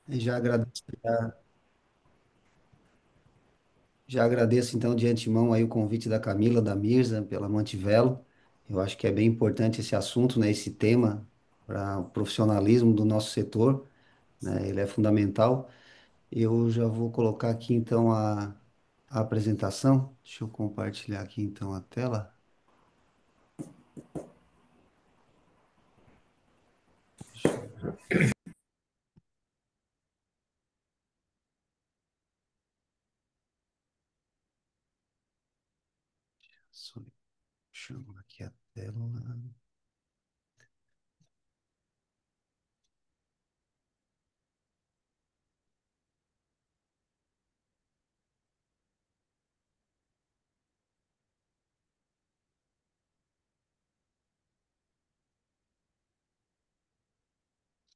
E já agradeço então de antemão aí o convite da Camila, da Mirza, pela Mantivelo. Eu acho que é bem importante esse assunto, né, esse tema para o profissionalismo do nosso setor, né, ele é fundamental. Eu já vou colocar aqui então a apresentação. Deixa eu compartilhar aqui então a tela. Só chamar aqui a tela.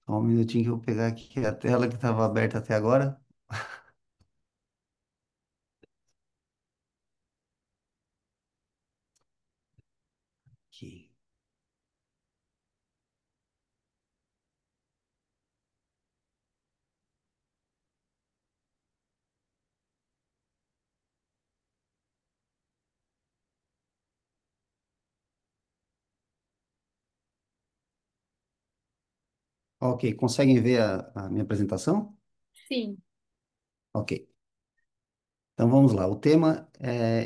Só um minutinho que eu vou pegar aqui a tela que estava aberta até agora. Aqui. Ok, conseguem ver a minha apresentação? Sim. Ok. Então vamos lá. O tema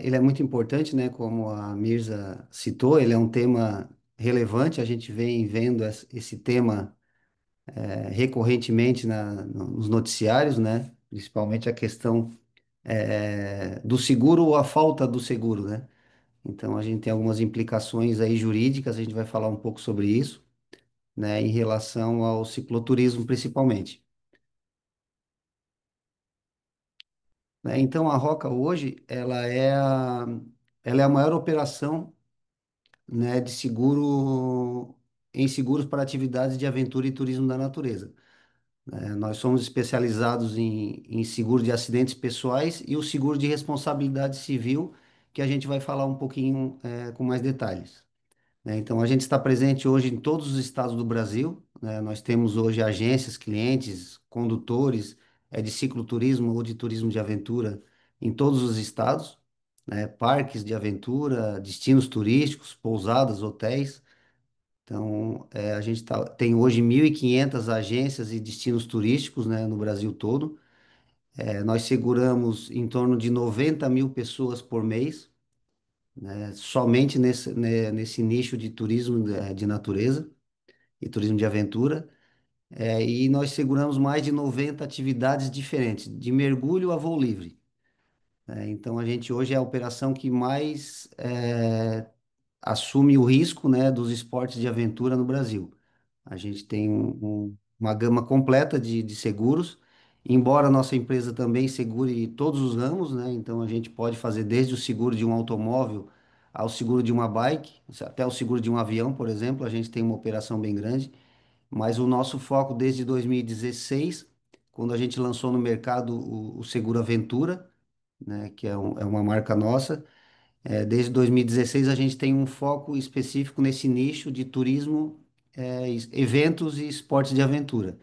ele é muito importante, né? Como a Mirza citou, ele é um tema relevante. A gente vem vendo esse tema recorrentemente nos noticiários, né? Principalmente a questão do seguro ou a falta do seguro, né? Então a gente tem algumas implicações aí jurídicas. A gente vai falar um pouco sobre isso, né? Em relação ao cicloturismo, principalmente. Né? Então a Roca hoje ela é a maior operação, né, de seguro em seguros para atividades de aventura e turismo da natureza. Nós somos especializados em seguro de acidentes pessoais e o seguro de responsabilidade civil, que a gente vai falar um pouquinho com mais detalhes. Né? Então, a gente está presente hoje em todos os estados do Brasil. Né? Nós temos hoje agências, clientes, condutores, de cicloturismo ou de turismo de aventura em todos os estados, né? Parques de aventura, destinos turísticos, pousadas, hotéis. Então, a gente tem hoje 1.500 agências e destinos turísticos, né, no Brasil todo. Nós seguramos em torno de 90 mil pessoas por mês, né, somente nesse nicho de turismo de natureza e turismo de aventura. E nós seguramos mais de 90 atividades diferentes, de mergulho a voo livre. Então, a gente hoje é a operação que mais assume o risco, né, dos esportes de aventura no Brasil. A gente tem uma gama completa de seguros, embora a nossa empresa também segure todos os ramos, né? Então a gente pode fazer desde o seguro de um automóvel ao seguro de uma bike, até o seguro de um avião, por exemplo, a gente tem uma operação bem grande, mas o nosso foco desde 2016, quando a gente lançou no mercado o Seguro Aventura, né, que é uma marca nossa, desde 2016 a gente tem um foco específico nesse nicho de turismo, eventos e esportes de aventura,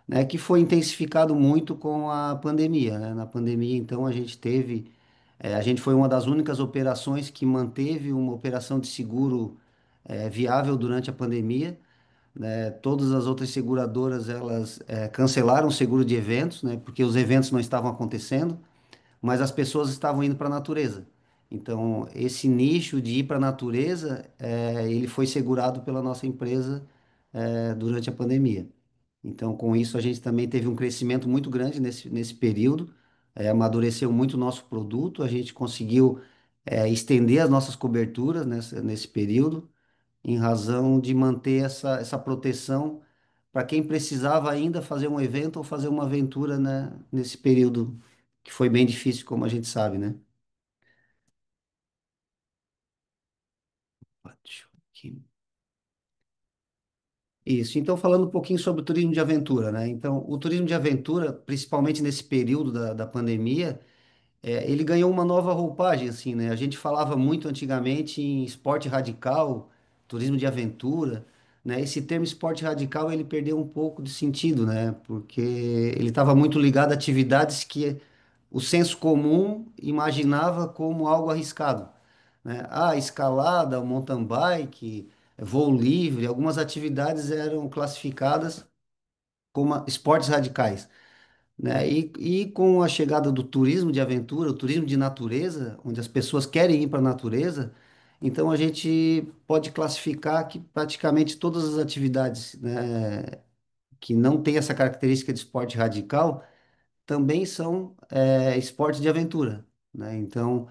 né, que foi intensificado muito com a pandemia, né? Na pandemia, então, a gente foi uma das únicas operações que manteve uma operação de seguro viável durante a pandemia, né? Todas as outras seguradoras, elas cancelaram o seguro de eventos, né, porque os eventos não estavam acontecendo, mas as pessoas estavam indo para a natureza. Então, esse nicho de ir para a natureza, ele foi segurado pela nossa empresa, durante a pandemia. Então, com isso, a gente também teve um crescimento muito grande nesse período, amadureceu muito o nosso produto, a gente conseguiu, estender as nossas coberturas nesse período, em razão de manter essa proteção para quem precisava ainda fazer um evento ou fazer uma aventura, né, nesse período que foi bem difícil, como a gente sabe, né? Deixa eu aqui. Isso. Então, falando um pouquinho sobre o turismo de aventura, né? Então, o turismo de aventura, principalmente nesse período da pandemia, ele ganhou uma nova roupagem, assim, né? A gente falava muito antigamente em esporte radical, turismo de aventura, né, esse termo esporte radical ele perdeu um pouco de sentido, né? Porque ele estava muito ligado a atividades que o senso comum imaginava como algo arriscado, né? Ah, escalada, mountain bike, voo livre, algumas atividades eram classificadas como esportes radicais, né? E com a chegada do turismo de aventura, o turismo de natureza, onde as pessoas querem ir para a natureza, então a gente pode classificar que praticamente todas as atividades, né, que não têm essa característica de esporte radical também são esportes de aventura, né? Então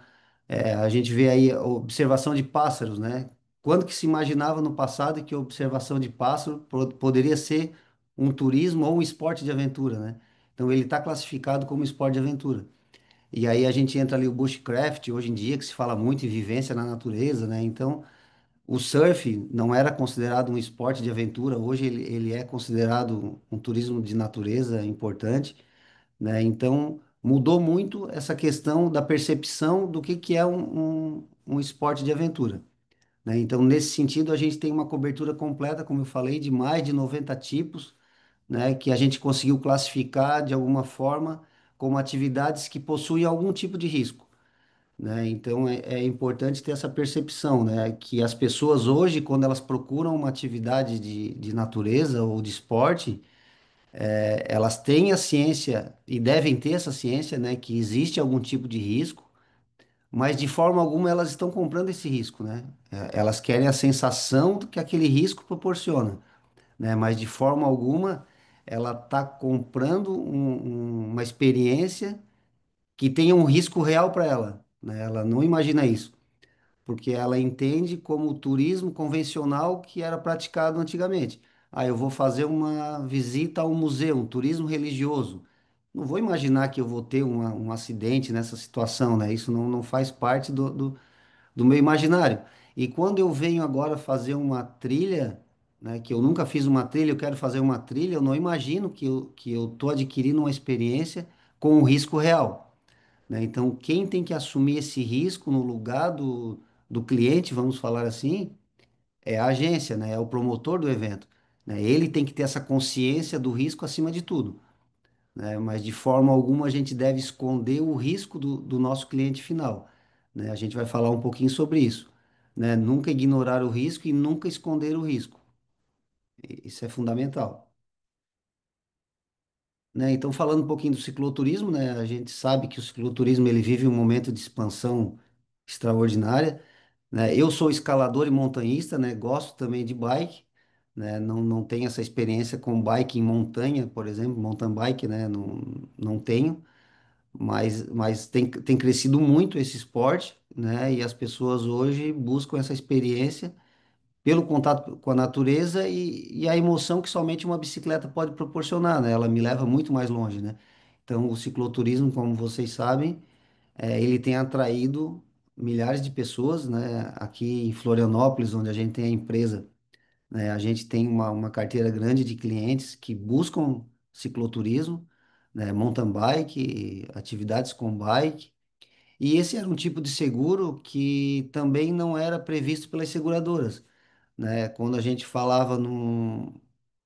a gente vê aí a observação de pássaros, né? Quando que se imaginava no passado que a observação de pássaro poderia ser um turismo ou um esporte de aventura, né? Então ele está classificado como esporte de aventura. E aí a gente entra ali o bushcraft, hoje em dia, que se fala muito em vivência na natureza, né? Então o surf não era considerado um esporte de aventura, hoje ele é considerado um turismo de natureza importante, né? Então, mudou muito essa questão da percepção do que é um esporte de aventura, né? Então, nesse sentido, a gente tem uma cobertura completa, como eu falei, de mais de 90 tipos, né? Que a gente conseguiu classificar de alguma forma como atividades que possuem algum tipo de risco, né? Então, é importante ter essa percepção, né? Que as pessoas hoje, quando elas procuram uma atividade de natureza ou de esporte, elas têm a ciência e devem ter essa ciência, né, que existe algum tipo de risco, mas de forma alguma elas estão comprando esse risco, né? Elas querem a sensação do que aquele risco proporciona, né? Mas de forma alguma ela está comprando uma experiência que tenha um risco real para ela, né? Ela não imagina isso porque ela entende como o turismo convencional que era praticado antigamente. Ah, eu vou fazer uma visita a um museu, um turismo religioso. Não vou imaginar que eu vou ter um acidente nessa situação, né? Isso não faz parte do meu imaginário. E quando eu venho agora fazer uma trilha, né, que eu nunca fiz uma trilha, eu quero fazer uma trilha, eu não imagino que eu estou adquirindo uma experiência com um risco real, né? Então, quem tem que assumir esse risco no lugar do cliente, vamos falar assim, é a agência, né? É o promotor do evento, né? Ele tem que ter essa consciência do risco acima de tudo, né? Mas de forma alguma a gente deve esconder o risco do nosso cliente final, né? A gente vai falar um pouquinho sobre isso, né? Nunca ignorar o risco e nunca esconder o risco. Isso é fundamental. Né? Então, falando um pouquinho do cicloturismo, né? A gente sabe que o cicloturismo ele vive um momento de expansão extraordinária, né? Eu sou escalador e montanhista, né? Gosto também de bike, né? Não tenho essa experiência com bike em montanha, por exemplo, mountain bike, né? Não tenho, mas tem crescido muito esse esporte, né? E as pessoas hoje buscam essa experiência pelo contato com a natureza e a emoção que somente uma bicicleta pode proporcionar, né? Ela me leva muito mais longe, né? Então, o cicloturismo, como vocês sabem, ele tem atraído milhares de pessoas, né? Aqui em Florianópolis, onde a gente tem a empresa, né? A gente tem uma carteira grande de clientes que buscam cicloturismo, né? Mountain bike, atividades com bike. E esse era um tipo de seguro que também não era previsto pelas seguradoras, né? Quando a gente falava no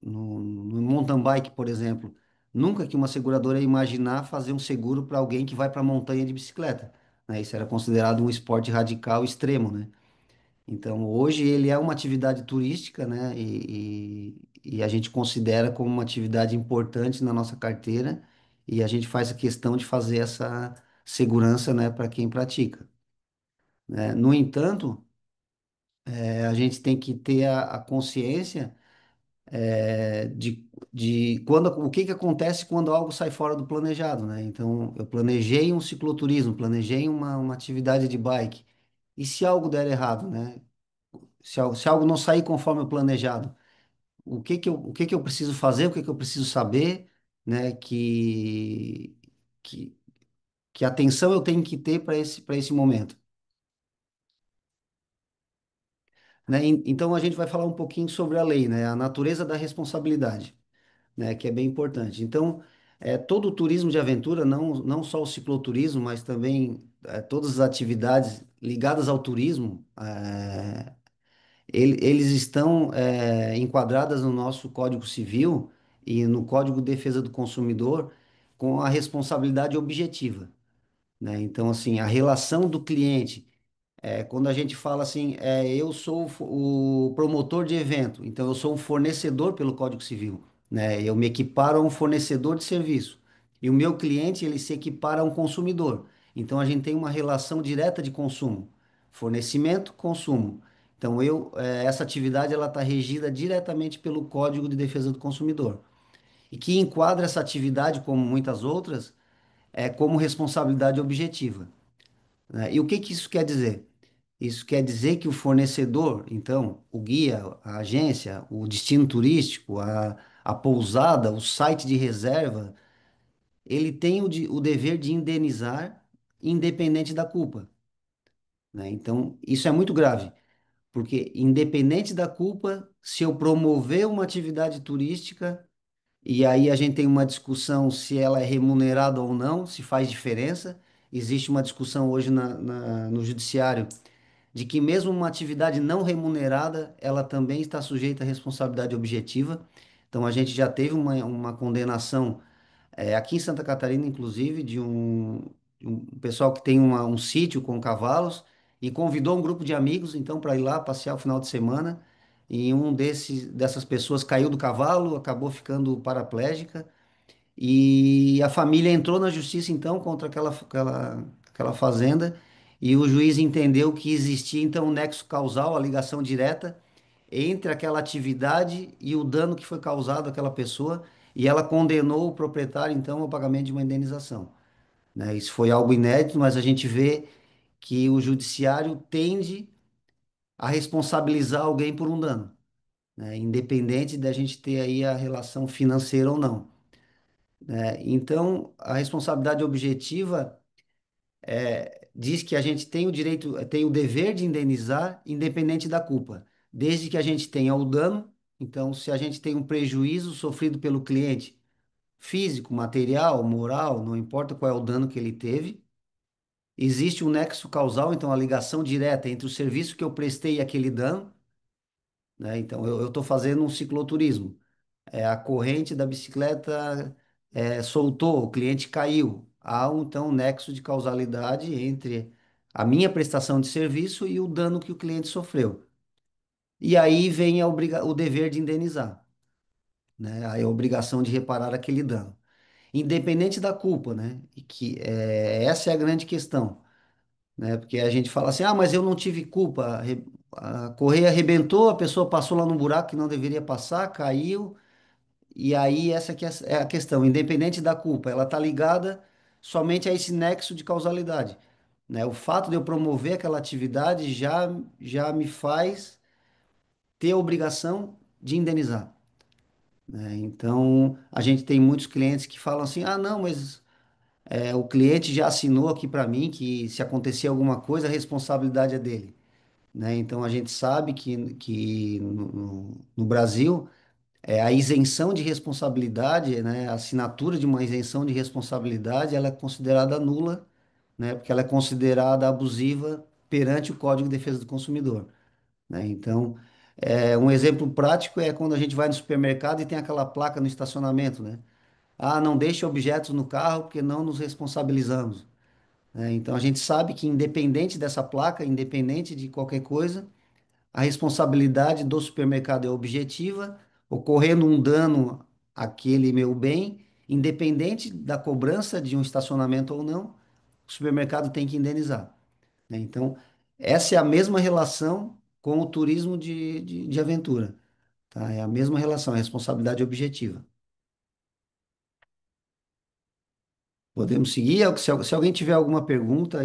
mountain bike, por exemplo, nunca que uma seguradora ia imaginar fazer um seguro para alguém que vai para a montanha de bicicleta, né? Isso era considerado um esporte radical extremo, né? Então, hoje ele é uma atividade turística, né? E a gente considera como uma atividade importante na nossa carteira e a gente faz a questão de fazer essa segurança, né, para quem pratica, né? No entanto, a gente tem que ter a consciência de quando, o que que acontece quando algo sai fora do planejado, né? Então, eu planejei um cicloturismo, planejei uma atividade de bike. E se algo der errado, né? Se algo não sair conforme o planejado, o que que eu preciso fazer, o que que eu preciso saber, né? Que, que atenção eu tenho que ter para esse momento, né? Então, a gente vai falar um pouquinho sobre a lei, né? A natureza da responsabilidade, né, que é bem importante. Então, todo o turismo de aventura, não só o cicloturismo, mas também todas as atividades ligadas ao turismo, eles estão enquadradas no nosso Código Civil e no Código de Defesa do Consumidor com a responsabilidade objetiva, né? Então, assim, a relação do cliente, quando a gente fala assim, eu sou o promotor de evento, então eu sou um fornecedor pelo Código Civil, né? Eu me equiparo a um fornecedor de serviço. E o meu cliente, ele se equipara a um consumidor. Então a gente tem uma relação direta de consumo, fornecimento, consumo. Então essa atividade ela está regida diretamente pelo Código de Defesa do Consumidor. E que enquadra essa atividade, como muitas outras, como responsabilidade objetiva, né? E o que que isso quer dizer? Isso quer dizer que o fornecedor, então, o guia, a agência, o destino turístico, a pousada, o site de reserva, ele tem o dever de indenizar, independente da culpa, né? Então, isso é muito grave, porque independente da culpa, se eu promover uma atividade turística, e aí a gente tem uma discussão se ela é remunerada ou não, se faz diferença. Existe uma discussão hoje no judiciário de que mesmo uma atividade não remunerada, ela também está sujeita à responsabilidade objetiva. Então, a gente já teve uma condenação, aqui em Santa Catarina, inclusive, de um pessoal que tem um sítio com cavalos e convidou um grupo de amigos, então, para ir lá passear o final de semana. E dessas pessoas caiu do cavalo, acabou ficando paraplégica. E a família entrou na justiça então contra aquela fazenda e o juiz entendeu que existia então um nexo causal, a ligação direta entre aquela atividade e o dano que foi causado àquela pessoa e ela condenou o proprietário então ao pagamento de uma indenização, né? Isso foi algo inédito, mas a gente vê que o judiciário tende a responsabilizar alguém por um dano, né? Independente da gente ter aí a relação financeira ou não. Então, a responsabilidade objetiva diz que a gente tem o direito, tem o dever de indenizar, independente da culpa, desde que a gente tenha o dano. Então, se a gente tem um prejuízo sofrido pelo cliente, físico, material, moral, não importa qual é o dano que ele teve, existe um nexo causal, então a ligação direta entre o serviço que eu prestei e aquele dano, né? Então, eu estou fazendo um cicloturismo. A corrente da bicicleta soltou, o cliente caiu. Há então um nexo de causalidade entre a minha prestação de serviço e o dano que o cliente sofreu. E aí vem o dever de indenizar, né? Aí a obrigação de reparar aquele dano, independente da culpa, né? E que essa é a grande questão, né? Porque a gente fala assim, ah, mas eu não tive culpa, a correia arrebentou, a pessoa passou lá num buraco que não deveria passar, caiu. E aí, essa que é a questão, independente da culpa, ela está ligada somente a esse nexo de causalidade, né? O fato de eu promover aquela atividade já me faz ter a obrigação de indenizar, né? Então, a gente tem muitos clientes que falam assim: ah, não, mas o cliente já assinou aqui para mim que se acontecer alguma coisa, a responsabilidade é dele, né? Então, a gente sabe que no Brasil. A isenção de responsabilidade, né, a assinatura de uma isenção de responsabilidade, ela é considerada nula, né, porque ela é considerada abusiva perante o Código de Defesa do Consumidor, né? Então, um exemplo prático é quando a gente vai no supermercado e tem aquela placa no estacionamento, né? Ah, não deixe objetos no carro porque não nos responsabilizamos, né? Então, a gente sabe que independente dessa placa, independente de qualquer coisa, a responsabilidade do supermercado é objetiva, ocorrendo um dano àquele meu bem, independente da cobrança de um estacionamento ou não, o supermercado tem que indenizar, né? Então, essa é a mesma relação com o turismo de aventura, tá? É a mesma relação, é responsabilidade objetiva. Podemos seguir? Se alguém tiver alguma pergunta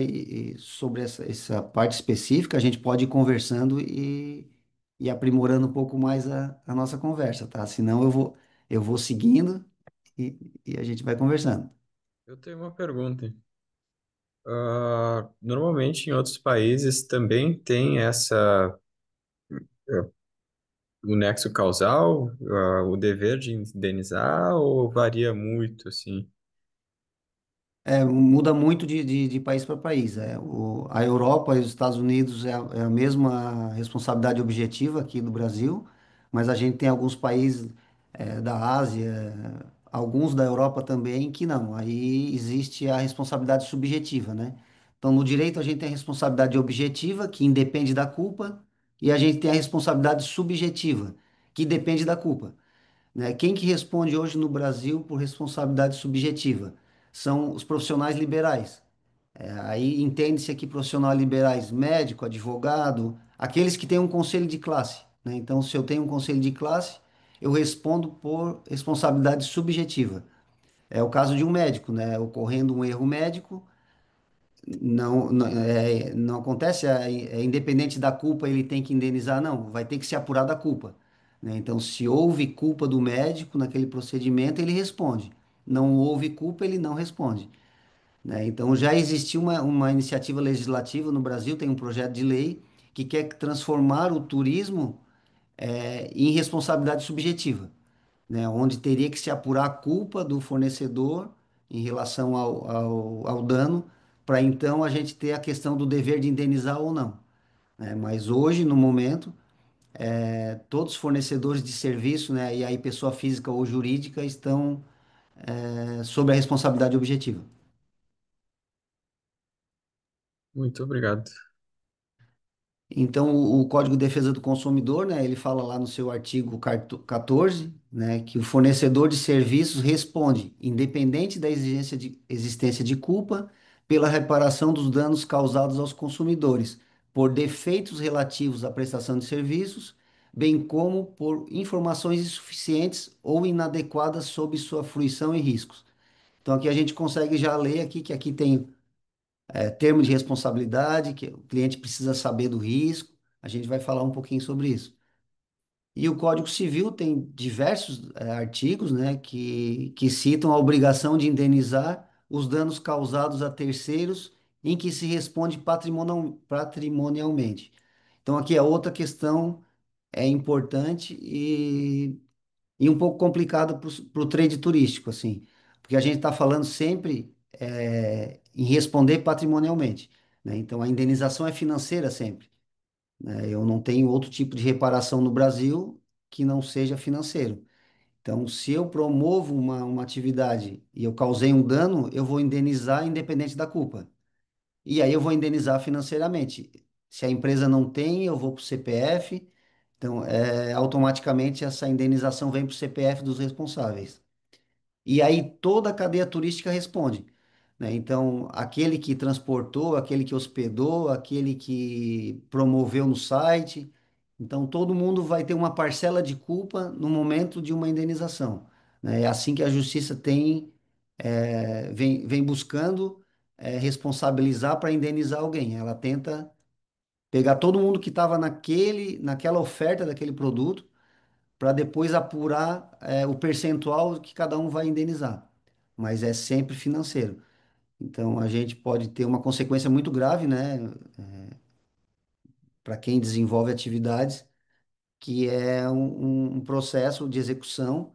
sobre essa parte específica, a gente pode ir conversando e aprimorando um pouco mais a nossa conversa, tá? Senão eu vou seguindo e a gente vai conversando. Eu tenho uma pergunta. Normalmente em outros países também tem eh, o nexo causal, o dever de indenizar, ou varia muito, assim? Muda muito de país para país. A Europa e os Estados Unidos é a mesma responsabilidade objetiva aqui do Brasil, mas a gente tem alguns países da Ásia, alguns da Europa também, que não. Aí existe a responsabilidade subjetiva, né? Então, no direito, a gente tem a responsabilidade objetiva, que independe da culpa, e a gente tem a responsabilidade subjetiva, que depende da culpa, né? Quem que responde hoje no Brasil por responsabilidade subjetiva? São os profissionais liberais. Aí entende-se aqui profissionais liberais, médico, advogado, aqueles que têm um conselho de classe, né? Então, se eu tenho um conselho de classe, eu respondo por responsabilidade subjetiva. É o caso de um médico, né? Ocorrendo um erro médico, não acontece, independente da culpa, ele tem que indenizar, não, vai ter que se apurar da culpa, né? Então, se houve culpa do médico naquele procedimento, ele responde. Não houve culpa, ele não responde, né? Então, já existiu uma iniciativa legislativa no Brasil, tem um projeto de lei que quer transformar o turismo, em responsabilidade subjetiva, né, onde teria que se apurar a culpa do fornecedor em relação ao dano, para então a gente ter a questão do dever de indenizar ou não, né? Mas hoje, no momento, todos os fornecedores de serviço, né, e aí pessoa física ou jurídica, estão sob a responsabilidade objetiva. Muito obrigado. Então, o Código de Defesa do Consumidor, né, ele fala lá no seu artigo 14, né, que o fornecedor de serviços responde, independente da existência de culpa, pela reparação dos danos causados aos consumidores, por defeitos relativos à prestação de serviços, bem como por informações insuficientes ou inadequadas sobre sua fruição e riscos. Então, aqui a gente consegue já ler aqui que aqui tem termo de responsabilidade, que o cliente precisa saber do risco. A gente vai falar um pouquinho sobre isso. E o Código Civil tem diversos artigos, né, que citam a obrigação de indenizar os danos causados a terceiros em que se responde patrimonialmente. Então, aqui é outra questão importante e um pouco complicado para o trade turístico, assim, porque a gente está falando sempre em responder patrimonialmente, né? Então a indenização é financeira sempre, né? Eu não tenho outro tipo de reparação no Brasil que não seja financeiro. Então, se eu promovo uma atividade e eu causei um dano, eu vou indenizar independente da culpa. E aí eu vou indenizar financeiramente. Se a empresa não tem, eu vou para o CPF. Então, automaticamente essa indenização vem para o CPF dos responsáveis. E aí toda a cadeia turística responde, né? Então, aquele que transportou, aquele que hospedou, aquele que promoveu no site. Então, todo mundo vai ter uma parcela de culpa no momento de uma indenização, né? É assim que a justiça vem buscando responsabilizar para indenizar alguém. Ela tenta pegar todo mundo que estava naquela oferta daquele produto para depois apurar o percentual que cada um vai indenizar. Mas é sempre financeiro. Então a gente pode ter uma consequência muito grave, né, para quem desenvolve atividades, que é um processo de execução,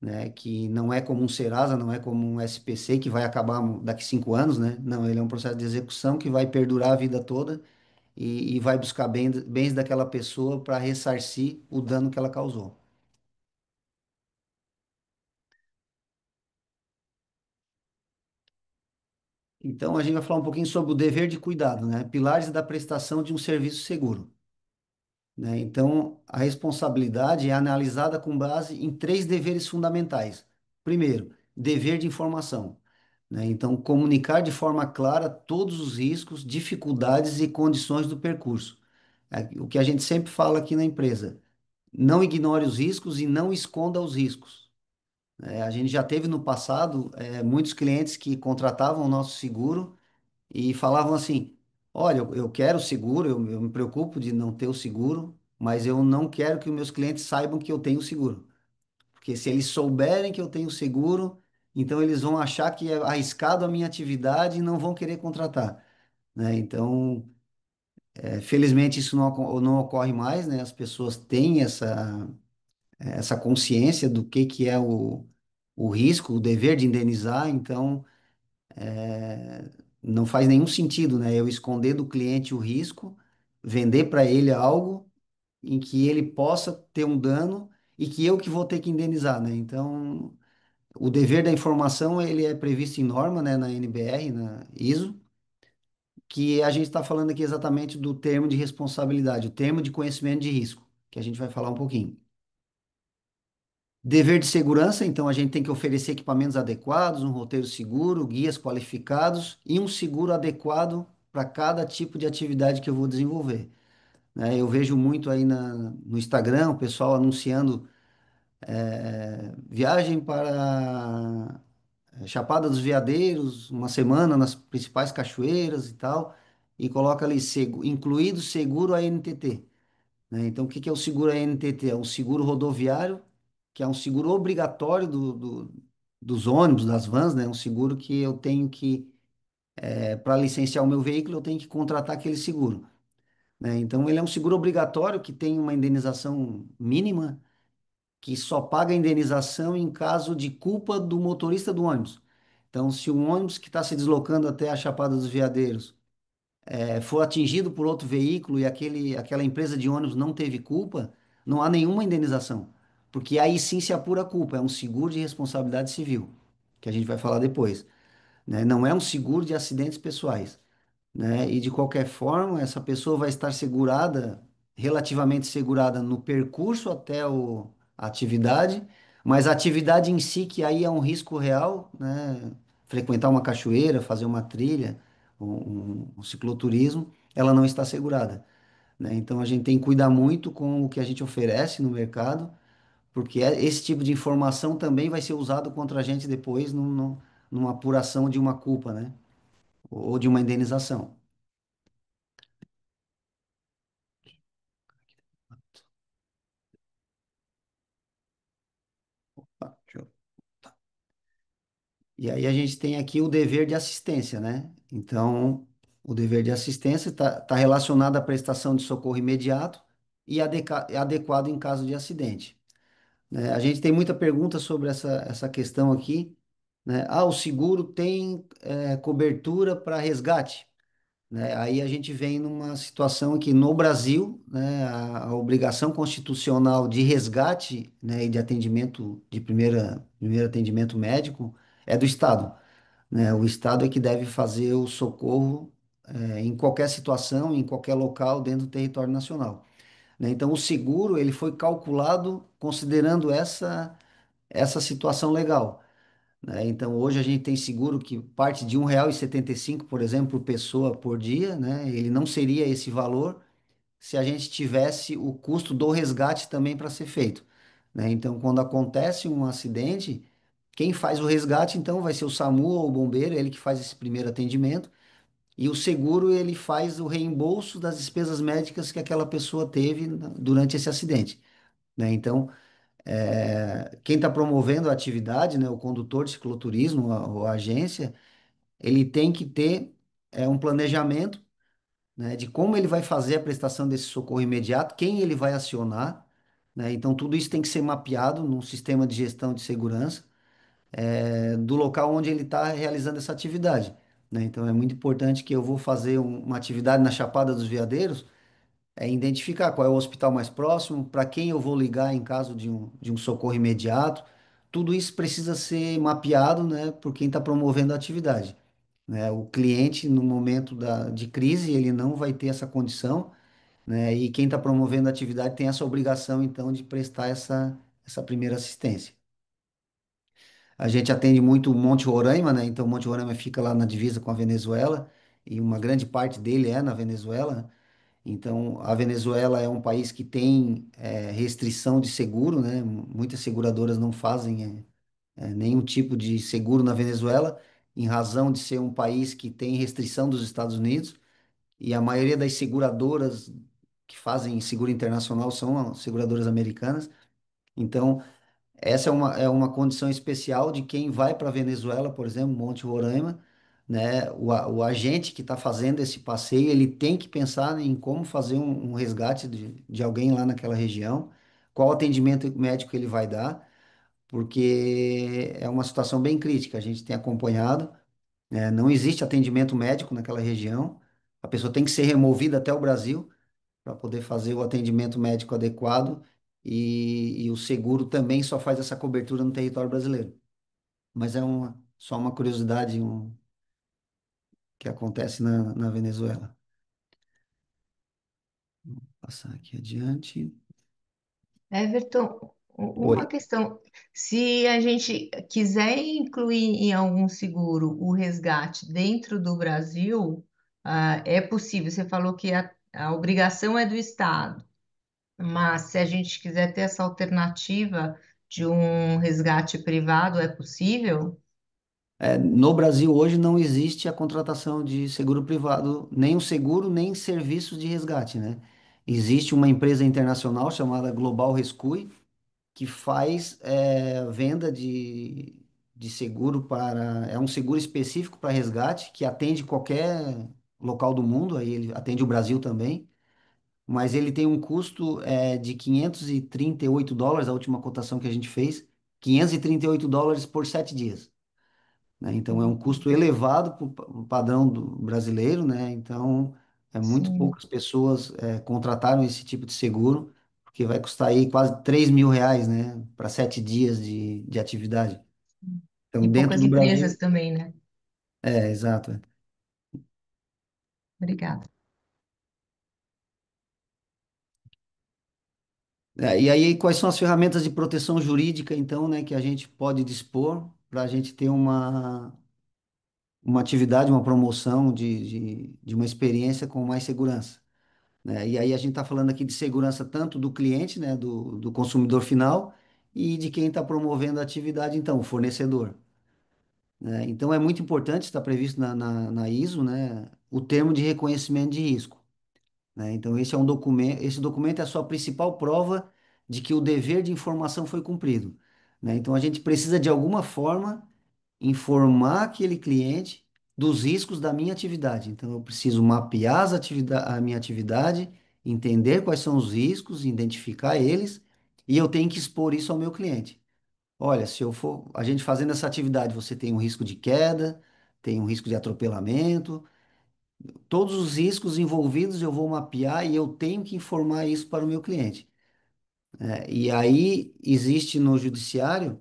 né, que não é como um Serasa, não é como um SPC que vai acabar daqui 5 anos, né? Não, ele é um processo de execução que vai perdurar a vida toda e vai buscar bens daquela pessoa para ressarcir o dano que ela causou. Então, a gente vai falar um pouquinho sobre o dever de cuidado, né? Pilares da prestação de um serviço seguro, né? Então, a responsabilidade é analisada com base em três deveres fundamentais. Primeiro, dever de informação, né? Então, comunicar de forma clara todos os riscos, dificuldades e condições do percurso. O que a gente sempre fala aqui na empresa, não ignore os riscos e não esconda os riscos. A gente já teve no passado, muitos clientes que contratavam o nosso seguro e falavam assim: olha, eu quero o seguro, eu me preocupo de não ter o seguro, mas eu não quero que os meus clientes saibam que eu tenho seguro. Porque se eles souberem que eu tenho seguro, então eles vão achar que é arriscado a minha atividade e não vão querer contratar, né? Então, felizmente isso não ocorre mais, né? As pessoas têm essa consciência do que é o risco, o dever de indenizar, então. Não faz nenhum sentido, né? Eu esconder do cliente o risco, vender para ele algo em que ele possa ter um dano e que eu que vou ter que indenizar, né? Então, o dever da informação, ele é previsto em norma, né, na NBR, na ISO, que a gente está falando aqui exatamente do termo de responsabilidade, o termo de conhecimento de risco, que a gente vai falar um pouquinho. Dever de segurança, então a gente tem que oferecer equipamentos adequados, um roteiro seguro, guias qualificados e um seguro adequado para cada tipo de atividade que eu vou desenvolver, né? Eu vejo muito aí no Instagram o pessoal anunciando viagem para Chapada dos Veadeiros, uma semana nas principais cachoeiras e tal, e coloca ali incluído seguro ANTT, né? Então, o que que é o seguro ANTT? É um seguro rodoviário, que é um seguro obrigatório dos ônibus, das vans, né? Um seguro que eu tenho que, para licenciar o meu veículo, eu tenho que contratar aquele seguro, né? Então, ele é um seguro obrigatório que tem uma indenização mínima, que só paga a indenização em caso de culpa do motorista do ônibus. Então, se um ônibus que está se deslocando até a Chapada dos Veadeiros for atingido por outro veículo e aquela empresa de ônibus não teve culpa, não há nenhuma indenização, porque aí sim se apura a culpa, é um seguro de responsabilidade civil, que a gente vai falar depois, né? Não é um seguro de acidentes pessoais, né? E de qualquer forma, essa pessoa vai estar segurada, relativamente segurada no percurso até a atividade, mas a atividade em si, que aí é um risco real, né? Frequentar uma cachoeira, fazer uma trilha, um cicloturismo, ela não está segurada, né? Então a gente tem que cuidar muito com o que a gente oferece no mercado, porque esse tipo de informação também vai ser usado contra a gente depois numa apuração de uma culpa, né? Ou de uma indenização. Tá, deixa eu- E aí a gente tem aqui o dever de assistência, né? Então, o dever de assistência está relacionado à prestação de socorro imediato e adequado em caso de acidente, né? A gente tem muita pergunta sobre essa questão aqui, né? Ah, o seguro tem cobertura para resgate, né? Aí a gente vem numa situação que no Brasil, né, a obrigação constitucional de resgate, né, e de atendimento de primeiro atendimento médico é do Estado, né? O Estado é que deve fazer o socorro em qualquer situação, em qualquer local dentro do território nacional, né? Então o seguro ele foi calculado considerando essa situação legal, né? Então, hoje a gente tem seguro que parte de R$ 1,75, por exemplo, por pessoa por dia, né? Ele não seria esse valor se a gente tivesse o custo do resgate também para ser feito, né? Então, quando acontece um acidente, quem faz o resgate, então, vai ser o SAMU ou o bombeiro, ele que faz esse primeiro atendimento, e o seguro, ele faz o reembolso das despesas médicas que aquela pessoa teve durante esse acidente, né? Então, quem está promovendo a atividade, né, o condutor de cicloturismo, ou a agência, ele tem que ter um planejamento, né, de como ele vai fazer a prestação desse socorro imediato, quem ele vai acionar, né? Então, tudo isso tem que ser mapeado num sistema de gestão de segurança, do local onde ele está realizando essa atividade, né? Então, é muito importante que eu vou fazer uma atividade na Chapada dos Veadeiros, identificar qual é o hospital mais próximo, para quem eu vou ligar em caso de um socorro imediato. Tudo isso precisa ser mapeado, né, por quem está promovendo a atividade, né? O cliente, no momento de crise, ele não vai ter essa condição, né? E quem está promovendo a atividade tem essa obrigação, então, de prestar essa primeira assistência. A gente atende muito o Monte Roraima, né? Então, o Monte Roraima fica lá na divisa com a Venezuela, e uma grande parte dele é na Venezuela. Então, a Venezuela é um país que tem restrição de seguro, né? Muitas seguradoras não fazem nenhum tipo de seguro na Venezuela, em razão de ser um país que tem restrição dos Estados Unidos, e a maioria das seguradoras que fazem seguro internacional são as seguradoras americanas. Então, essa é uma condição especial de quem vai para a Venezuela, por exemplo, Monte Roraima, né? O agente que está fazendo esse passeio, ele tem que pensar em como fazer um resgate de alguém lá naquela região, qual atendimento médico ele vai dar, porque é uma situação bem crítica, a gente tem acompanhado. Não existe atendimento médico naquela região. A pessoa tem que ser removida até o Brasil para poder fazer o atendimento médico adequado e o seguro também só faz essa cobertura no território brasileiro. Mas só uma curiosidade que acontece na Venezuela. Vou passar aqui adiante. Everton, uma Oi. questão. Se a gente quiser incluir em algum seguro o resgate dentro do Brasil, é possível. Você falou que a obrigação é do Estado, mas se a gente quiser ter essa alternativa de um resgate privado, é possível? No Brasil hoje não existe a contratação de seguro privado, nem o seguro, nem serviços de resgate, né? Existe uma empresa internacional chamada Global Rescue, que faz venda de seguro para. É um seguro específico para resgate, que atende qualquer local do mundo, aí ele atende o Brasil também, mas ele tem um custo de US$ 538, a última cotação que a gente fez, US$ 538 por 7 dias. Né? Então é um custo elevado para o padrão do brasileiro, né? Então muito Sim. poucas pessoas contrataram esse tipo de seguro, porque vai custar aí quase R$ 3.000, né? Para 7 dias de atividade. Então E dentro poucas do empresas Brasil, também, né? exato. Obrigada. E aí quais são as ferramentas de proteção jurídica, então, né? Que a gente pode dispor para a gente ter uma atividade, uma promoção de uma experiência com mais segurança. Né? E aí a gente está falando aqui de segurança tanto do cliente, né, do consumidor final, e de quem está promovendo a atividade, então, o fornecedor. Né? Então é muito importante, está previsto na ISO, né, o termo de reconhecimento de risco. Né? Então esse documento é a sua principal prova de que o dever de informação foi cumprido. Né? Então a gente precisa de alguma forma informar aquele cliente dos riscos da minha atividade. Então, eu preciso mapear a minha atividade, entender quais são os riscos, identificar eles, e eu tenho que expor isso ao meu cliente. Olha, se eu for, a gente fazendo essa atividade, você tem um risco de queda, tem um risco de atropelamento, todos os riscos envolvidos eu vou mapear e eu tenho que informar isso para o meu cliente. E aí existe no judiciário.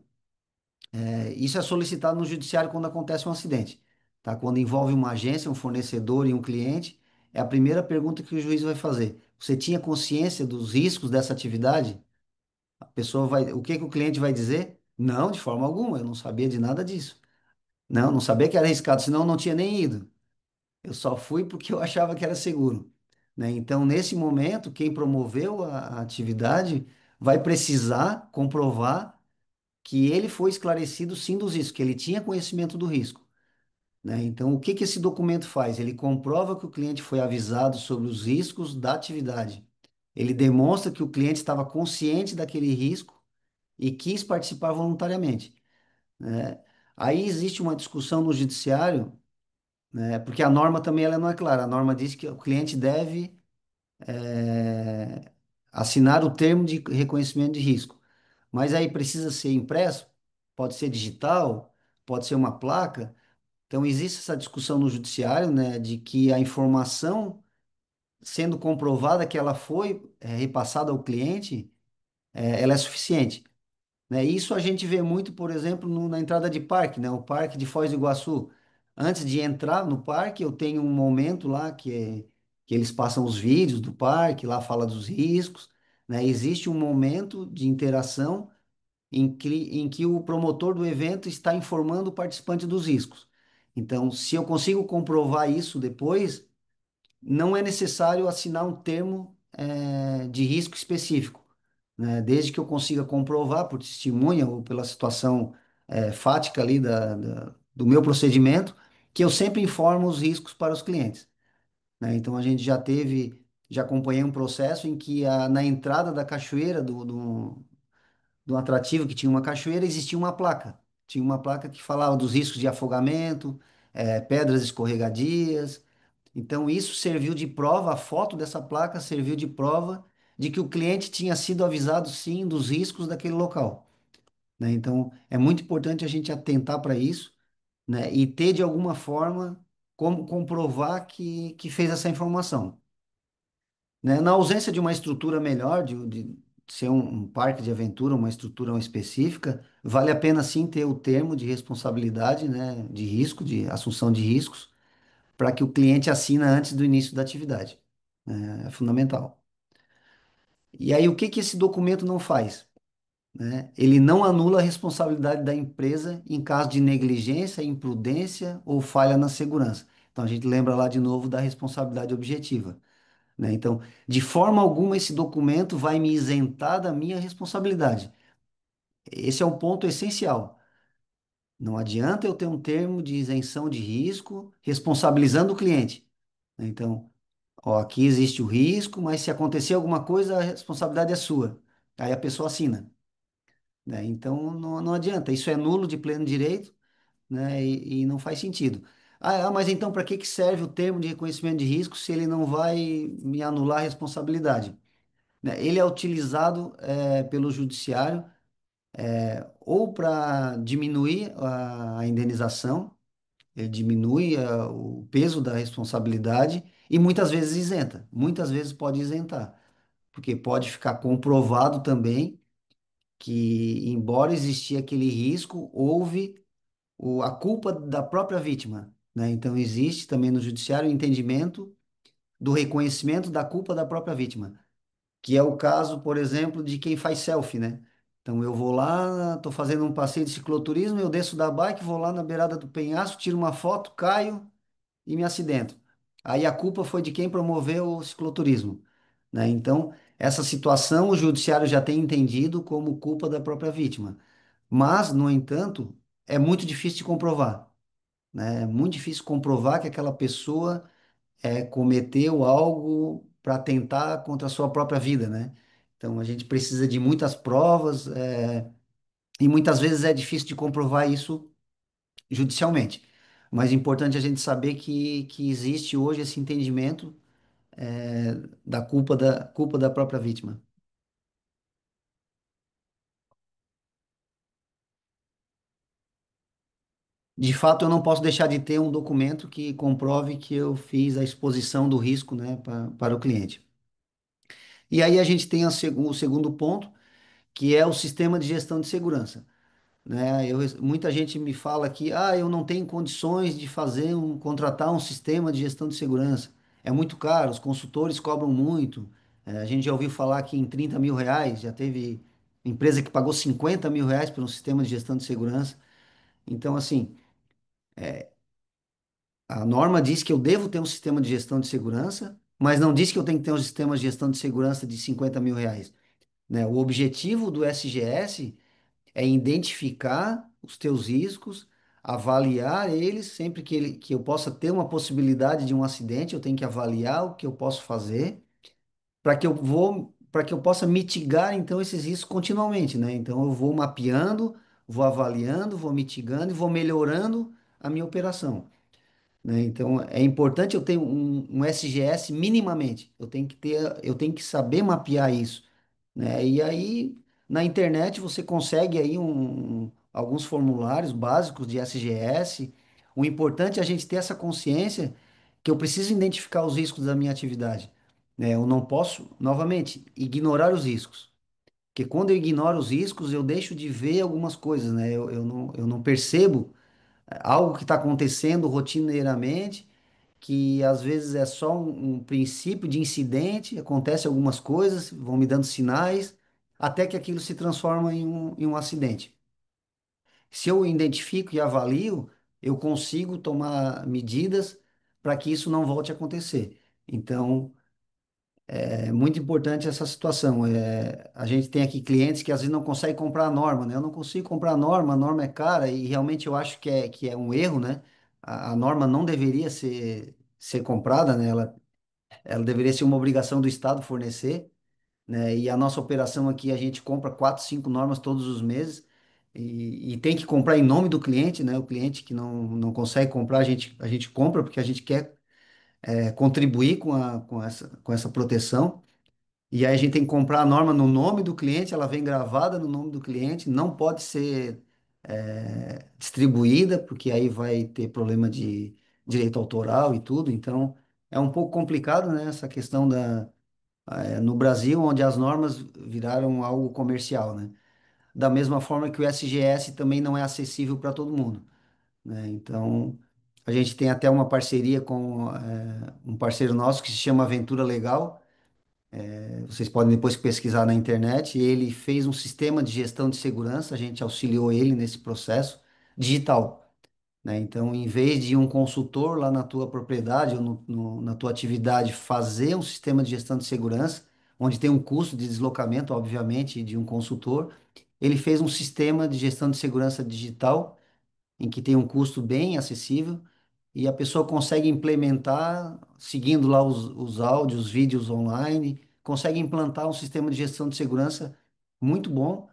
Isso é solicitado no judiciário quando acontece um acidente, tá? Quando envolve uma agência, um fornecedor e um cliente, é a primeira pergunta que o juiz vai fazer. Você tinha consciência dos riscos dessa atividade? A pessoa vai, o que que o cliente vai dizer? Não, de forma alguma, eu não sabia de nada disso. Não, não sabia que era arriscado, senão eu não tinha nem ido. Eu só fui porque eu achava que era seguro, né? Então, nesse momento, quem promoveu a atividade vai precisar comprovar que ele foi esclarecido sim dos riscos, que ele tinha conhecimento do risco, né? Então, o que que esse documento faz? Ele comprova que o cliente foi avisado sobre os riscos da atividade. Ele demonstra que o cliente estava consciente daquele risco e quis participar voluntariamente, né? Aí existe uma discussão no judiciário, né? Porque a norma também ela não é clara. A norma diz que o cliente deve assinar o termo de reconhecimento de risco. Mas aí precisa ser impresso, pode ser digital, pode ser uma placa. Então existe essa discussão no judiciário, né, de que a informação sendo comprovada que ela foi repassada ao cliente, ela é suficiente. Né? Isso a gente vê muito, por exemplo, na entrada de parque, né, o parque de Foz do Iguaçu. Antes de entrar no parque, eu tenho um momento lá que eles passam os vídeos do parque, lá fala dos riscos, né? Existe um momento de interação em que o promotor do evento está informando o participante dos riscos. Então, se eu consigo comprovar isso depois, não é necessário assinar um termo, de risco específico, né? Desde que eu consiga comprovar por testemunha ou pela situação, fática ali do meu procedimento, que eu sempre informo os riscos para os clientes. Né? Então, a gente já acompanhei um processo em que na entrada da cachoeira do atrativo que tinha uma cachoeira, existia uma placa. Tinha uma placa que falava dos riscos de afogamento, pedras escorregadias. Então, isso serviu de prova, a foto dessa placa serviu de prova de que o cliente tinha sido avisado, sim, dos riscos daquele local. Né? Então, é muito importante a gente atentar para isso, né? E ter de alguma forma como comprovar que fez essa informação, né? Na ausência de uma estrutura melhor, de ser um parque de aventura, uma estrutura específica, vale a pena sim ter o termo de responsabilidade, né? De risco, de assunção de riscos, para que o cliente assina antes do início da atividade, né? É fundamental. E aí, o que que esse documento não faz? Né? Ele não anula a responsabilidade da empresa em caso de negligência, imprudência ou falha na segurança. Então, a gente lembra lá de novo da responsabilidade objetiva, né? Então, de forma alguma, esse documento vai me isentar da minha responsabilidade. Esse é o ponto essencial. Não adianta eu ter um termo de isenção de risco responsabilizando o cliente, né? Então, ó, aqui existe o risco, mas se acontecer alguma coisa, a responsabilidade é sua. Aí a pessoa assina, né? Então não adianta, isso é nulo de pleno direito, né? E não faz sentido. Mas então para que que serve o termo de reconhecimento de risco se ele não vai me anular a responsabilidade? Né? Ele é utilizado pelo judiciário ou para diminuir a indenização, ele diminui o peso da responsabilidade e muitas vezes isenta, muitas vezes pode isentar, porque pode ficar comprovado também que, embora existia aquele risco, houve a culpa da própria vítima, né? Então, existe também no judiciário o entendimento do reconhecimento da culpa da própria vítima, que é o caso, por exemplo, de quem faz selfie, né? Então, eu vou lá, estou fazendo um passeio de cicloturismo, eu desço da bike, vou lá na beirada do penhasco, tiro uma foto, caio e me acidento. Aí a culpa foi de quem promoveu o cicloturismo, né? Então, essa situação o judiciário já tem entendido como culpa da própria vítima. Mas, no entanto, é muito difícil de comprovar, né? É muito difícil comprovar que aquela pessoa cometeu algo para tentar contra a sua própria vida, né? Então, a gente precisa de muitas provas, e muitas vezes é difícil de comprovar isso judicialmente. Mas é importante a gente saber que existe hoje esse entendimento da culpa da própria vítima. De fato, eu não posso deixar de ter um documento que comprove que eu fiz a exposição do risco, né, para o cliente. E aí a gente tem o segundo ponto, que é o sistema de gestão de segurança, né? Muita gente me fala que eu não tenho condições de contratar um sistema de gestão de segurança. É muito caro, os consultores cobram muito. A gente já ouviu falar que em R$ 30.000, já teve empresa que pagou R$ 50.000 por um sistema de gestão de segurança. Então, assim, a norma diz que eu devo ter um sistema de gestão de segurança, mas não diz que eu tenho que ter um sistema de gestão de segurança de R$ 50.000, né? O objetivo do SGS é identificar os teus riscos, avaliar eles, sempre que eu possa ter uma possibilidade de um acidente, eu tenho que avaliar o que eu posso fazer para que eu possa mitigar então esses riscos continuamente, né? Então eu vou mapeando, vou avaliando, vou mitigando e vou melhorando a minha operação, né? Então é importante eu ter um SGS minimamente. Eu tenho que saber mapear isso, né? E aí na internet você consegue aí alguns formulários básicos de SGS. O importante é a gente ter essa consciência que eu preciso identificar os riscos da minha atividade, né? Eu não posso, novamente, ignorar os riscos. Porque quando eu ignoro os riscos, eu deixo de ver algumas coisas, né? Eu não percebo algo que está acontecendo rotineiramente, que às vezes é só um princípio de incidente, acontece algumas coisas, vão me dando sinais, até que aquilo se transforma em um acidente. Se eu identifico e avalio, eu consigo tomar medidas para que isso não volte a acontecer. Então, é muito importante essa situação. A gente tem aqui clientes que às vezes não conseguem comprar a norma, né? Eu não consigo comprar a norma é cara e realmente eu acho que é um erro, né? A norma não deveria ser comprada, né? Ela deveria ser uma obrigação do Estado fornecer, né? E a nossa operação aqui, a gente compra quatro, cinco normas todos os meses e tem que comprar em nome do cliente, né? O cliente que não consegue comprar, a gente compra porque a gente quer contribuir com essa proteção. E aí a gente tem que comprar a norma no nome do cliente, ela vem gravada no nome do cliente, não pode ser. distribuída, porque aí vai ter problema de direito autoral e tudo. Então, é um pouco complicado, né, essa questão no Brasil, onde as normas viraram algo comercial, né? Da mesma forma que o SGS também não é acessível para todo mundo, né? Então, a gente tem até uma parceria com um parceiro nosso que se chama Aventura Legal. Vocês podem depois pesquisar na internet. Ele fez um sistema de gestão de segurança, a gente auxiliou ele nesse processo digital, né? Então, em vez de um consultor lá na tua propriedade ou na tua atividade fazer um sistema de gestão de segurança, onde tem um custo de deslocamento, obviamente, de um consultor, ele fez um sistema de gestão de segurança digital em que tem um custo bem acessível e a pessoa consegue implementar, seguindo lá os áudios, vídeos online, consegue implantar um sistema de gestão de segurança muito bom.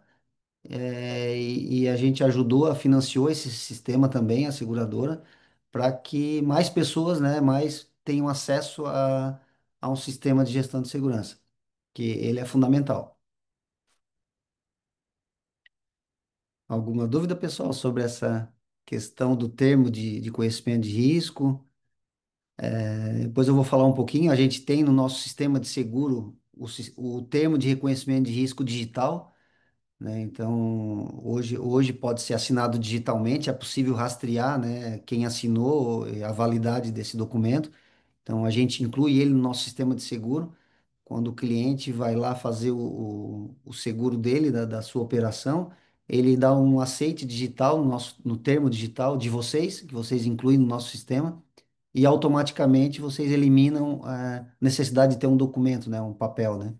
E a gente ajudou, financiou esse sistema também, a seguradora, para que mais pessoas, né, mais tenham acesso a um sistema de gestão de segurança, que ele é fundamental. Alguma dúvida, pessoal, sobre essa questão do termo de conhecimento de risco? Depois eu vou falar um pouquinho. A gente tem no nosso sistema de seguro o termo de reconhecimento de risco digital, né? Então, hoje pode ser assinado digitalmente, é possível rastrear, né, quem assinou, a validade desse documento. Então, a gente inclui ele no nosso sistema de seguro. Quando o cliente vai lá fazer o seguro dele, da sua operação, ele dá um aceite digital no termo digital de vocês, que vocês incluem no nosso sistema, e automaticamente vocês eliminam a necessidade de ter um documento, né, um papel, né?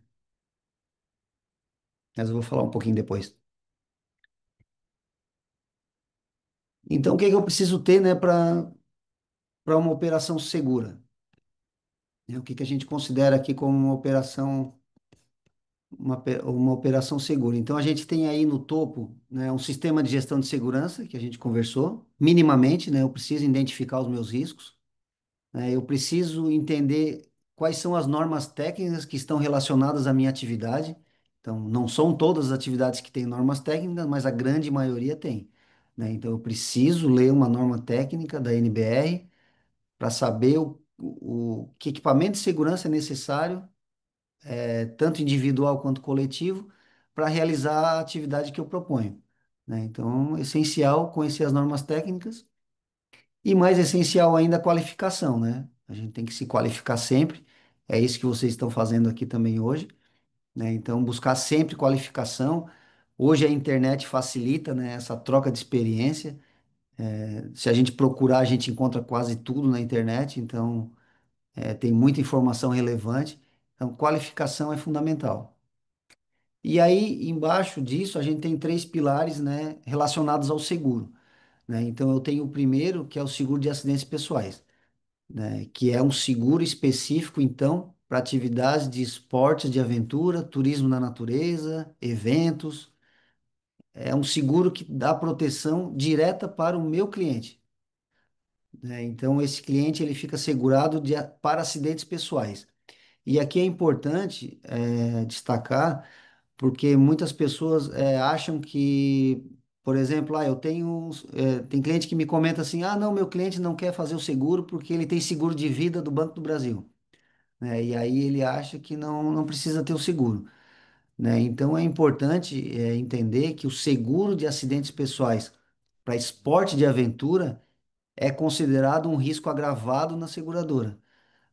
Mas eu vou falar um pouquinho depois. Então, o que que eu preciso ter, né, para uma operação segura? Né? O que que a gente considera aqui como uma operação segura? Então, a gente tem aí no topo, né, um sistema de gestão de segurança, que a gente conversou, minimamente, né? Eu preciso identificar os meus riscos, né? Eu preciso entender quais são as normas técnicas que estão relacionadas à minha atividade. Então, não são todas as atividades que têm normas técnicas, mas a grande maioria tem, né? Então, eu preciso ler uma norma técnica da NBR para saber que equipamento de segurança é necessário, tanto individual quanto coletivo, para realizar a atividade que eu proponho, né? Então, é essencial conhecer as normas técnicas e mais essencial ainda a qualificação, né? A gente tem que se qualificar sempre. É isso que vocês estão fazendo aqui também hoje, né? Então, buscar sempre qualificação. Hoje a internet facilita, né, essa troca de experiência. Se a gente procurar, a gente encontra quase tudo na internet, então tem muita informação relevante. Então, qualificação é fundamental. E aí, embaixo disso, a gente tem três pilares, né, relacionados ao seguro, né? Então, eu tenho o primeiro, que é o seguro de acidentes pessoais, né, que é um seguro específico, então, para atividades de esportes de aventura, turismo na natureza, eventos. É um seguro que dá proteção direta para o meu cliente, né? Então, esse cliente ele fica segurado para acidentes pessoais. E aqui é importante destacar, porque muitas pessoas acham que, por exemplo, eu tem cliente que me comenta assim, não, meu cliente não quer fazer o seguro porque ele tem seguro de vida do Banco do Brasil, né? E aí ele acha que não precisa ter o seguro, né? Então é importante entender que o seguro de acidentes pessoais para esporte de aventura é considerado um risco agravado na seguradora,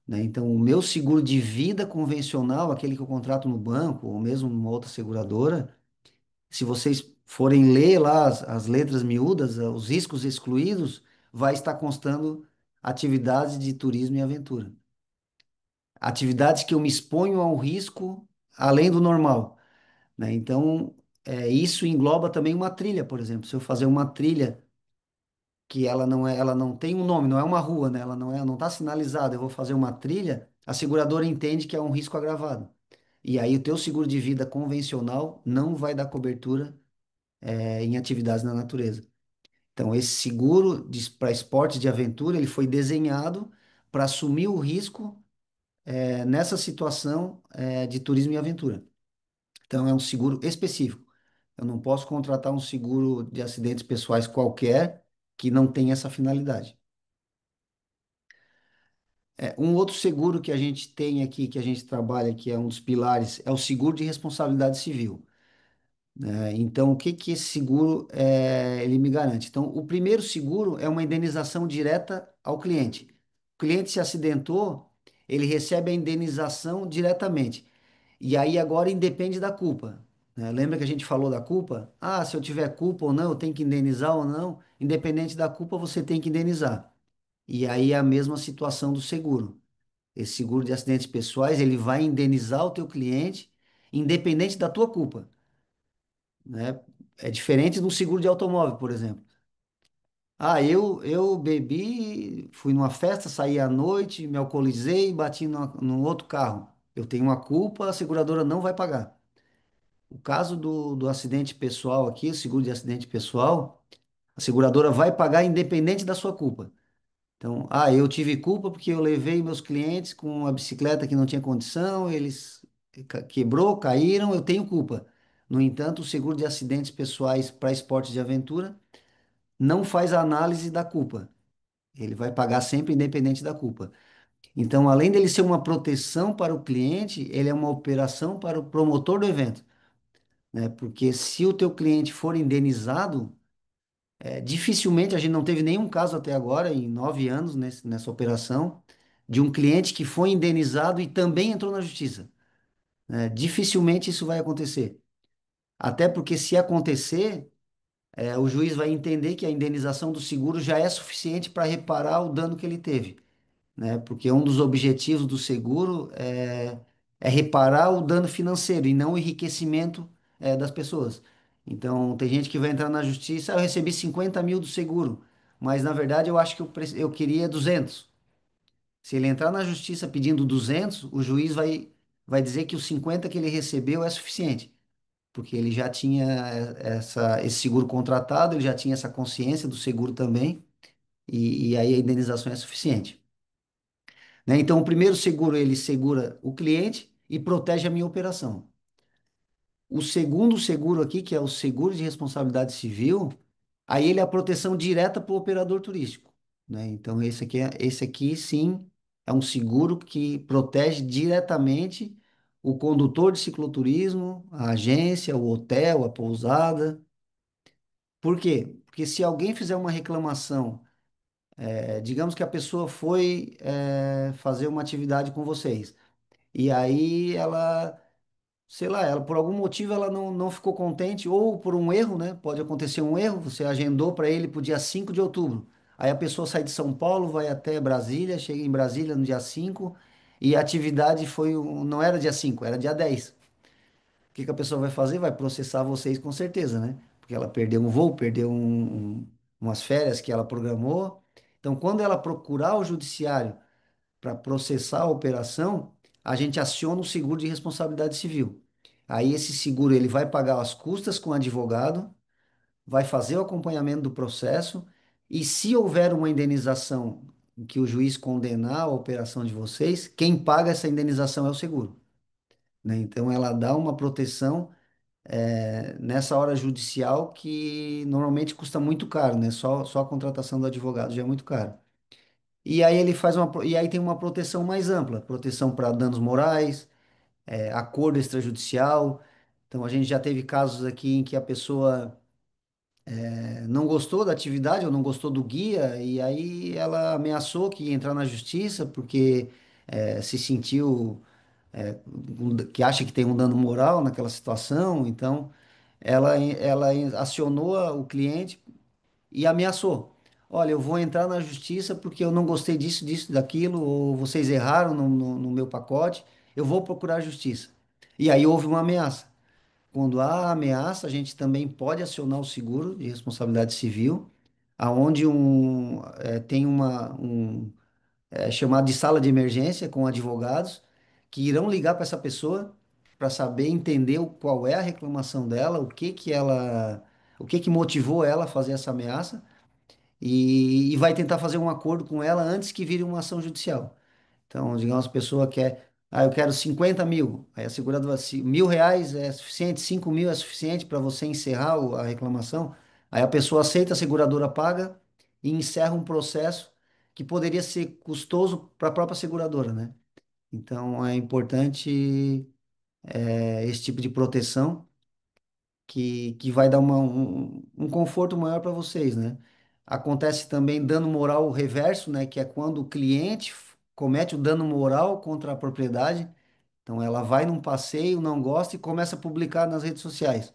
né? Então, o meu seguro de vida convencional, aquele que eu contrato no banco, ou mesmo numa outra seguradora, se vocês forem ler lá as letras miúdas, os riscos excluídos, vai estar constando atividades de turismo e aventura. Atividades que eu me exponho a um risco além do normal, né? Então, isso engloba também uma trilha, por exemplo. Se eu fazer uma trilha que ela não tem um nome, não é uma rua, né? Ela não está sinalizada. Eu vou fazer uma trilha, a seguradora entende que é um risco agravado. E aí o teu seguro de vida convencional não vai dar cobertura em atividades na natureza. Então esse seguro para esportes de aventura ele foi desenhado para assumir o risco nessa situação de turismo e aventura. Então é um seguro específico. Eu não posso contratar um seguro de acidentes pessoais qualquer que não tenha essa finalidade. Um outro seguro que a gente tem aqui, que a gente trabalha, que é um dos pilares, é o seguro de responsabilidade civil. Então, o que que esse seguro ele me garante? Então, o primeiro seguro é uma indenização direta ao cliente. O cliente se acidentou, ele recebe a indenização diretamente. E aí agora independe da culpa, né? Lembra que a gente falou da culpa? Ah, se eu tiver culpa ou não, eu tenho que indenizar ou não. Independente da culpa, você tem que indenizar. E aí é a mesma situação do seguro. Esse seguro de acidentes pessoais, ele vai indenizar o teu cliente, independente da tua culpa, né? É diferente de um seguro de automóvel, por exemplo. Ah, eu bebi, fui numa festa, saí à noite, me alcoolizei e bati num outro carro. Eu tenho uma culpa, a seguradora não vai pagar. O caso do acidente pessoal aqui, o seguro de acidente pessoal, a seguradora vai pagar independente da sua culpa. Então, eu tive culpa porque eu levei meus clientes com uma bicicleta que não tinha condição, eles quebrou, caíram, eu tenho culpa. No entanto, o seguro de acidentes pessoais para esportes de aventura não faz a análise da culpa. Ele vai pagar sempre independente da culpa. Então, além dele ser uma proteção para o cliente, ele é uma operação para o promotor do evento, né? Porque se o teu cliente for indenizado, dificilmente a gente não teve nenhum caso até agora, em 9 anos nessa operação, de um cliente que foi indenizado e também entrou na justiça, né? Dificilmente isso vai acontecer. Até porque se acontecer, o juiz vai entender que a indenização do seguro já é suficiente para reparar o dano que ele teve, né? Porque um dos objetivos do seguro é reparar o dano financeiro e não o enriquecimento, das pessoas. Então, tem gente que vai entrar na justiça, eu recebi 50 mil do seguro, mas na verdade eu acho que eu queria 200. Se ele entrar na justiça pedindo 200, o juiz vai dizer que os 50 que ele recebeu é suficiente, porque ele já tinha esse seguro contratado, ele já tinha essa consciência do seguro também, e aí a indenização é suficiente, né? Então, o primeiro seguro, ele segura o cliente e protege a minha operação. O segundo seguro aqui, que é o seguro de responsabilidade civil, aí ele é a proteção direta para o operador turístico, né? Então, esse aqui sim é um seguro que protege diretamente o condutor de cicloturismo, a agência, o hotel, a pousada. Por quê? Porque se alguém fizer uma reclamação, digamos que a pessoa foi, fazer uma atividade com vocês. E aí ela, sei lá, ela por algum motivo ela não ficou contente, ou por um erro, né? Pode acontecer um erro, você agendou para ele para o dia 5 de outubro. Aí a pessoa sai de São Paulo, vai até Brasília, chega em Brasília no dia 5 e a atividade não era dia 5, era dia 10. O que que a pessoa vai fazer? Vai processar vocês com certeza, né? Porque ela perdeu um voo, perdeu umas férias que ela programou. Então, quando ela procurar o judiciário para processar a operação, a gente aciona o seguro de responsabilidade civil. Aí esse seguro ele vai pagar as custas com o advogado, vai fazer o acompanhamento do processo e se houver uma indenização em que o juiz condenar a operação de vocês, quem paga essa indenização é o seguro, né? Então ela dá uma proteção nessa hora judicial que normalmente custa muito caro, né? Só a contratação do advogado já é muito caro. E aí e aí tem uma proteção mais ampla, proteção para danos morais, acordo extrajudicial. Então a gente já teve casos aqui em que a pessoa não gostou da atividade ou não gostou do guia e aí ela ameaçou que ia entrar na justiça porque se sentiu que acha que tem um dano moral naquela situação. Então ela acionou o cliente e ameaçou. Olha, eu vou entrar na justiça porque eu não gostei disso, disso, daquilo, ou vocês erraram no meu pacote, eu vou procurar a justiça. E aí houve uma ameaça. Quando há ameaça, a gente também pode acionar o seguro de responsabilidade civil, aonde tem chamado de sala de emergência com advogados que irão ligar para essa pessoa para saber entender qual é a reclamação dela, o que que motivou ela a fazer essa ameaça e vai tentar fazer um acordo com ela antes que vire uma ação judicial. Então, digamos, a pessoa quer, Ah, eu quero 50 mil. Aí a seguradora, se R$ 1.000 é suficiente, 5 mil é suficiente para você encerrar a reclamação. Aí a pessoa aceita, a seguradora paga e encerra um processo que poderia ser custoso para a própria seguradora, né? Então é importante esse tipo de proteção que vai dar um conforto maior para vocês, né? Acontece também dano moral reverso, né? Que é quando o cliente comete o dano moral contra a propriedade. Então ela vai num passeio, não gosta e começa a publicar nas redes sociais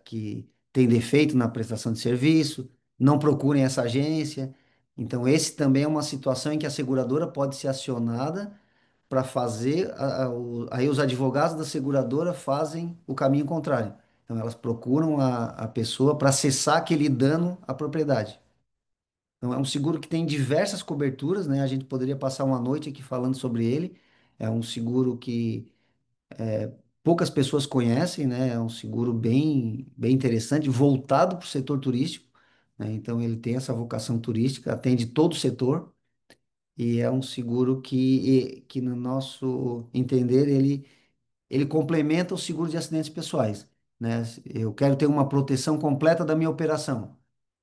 que tem defeito na prestação de serviço, não procurem essa agência. Então esse também é uma situação em que a seguradora pode ser acionada para fazer, aí os advogados da seguradora fazem o caminho contrário. Então elas procuram a pessoa para cessar aquele dano à propriedade. Então é um seguro que tem diversas coberturas, né? A gente poderia passar uma noite aqui falando sobre ele. É um seguro que poucas pessoas conhecem, né? É um seguro bem interessante, voltado para o setor turístico, né? Então ele tem essa vocação turística, atende todo o setor e é um seguro que no nosso entender, ele complementa o seguro de acidentes pessoais, né? Eu quero ter uma proteção completa da minha operação.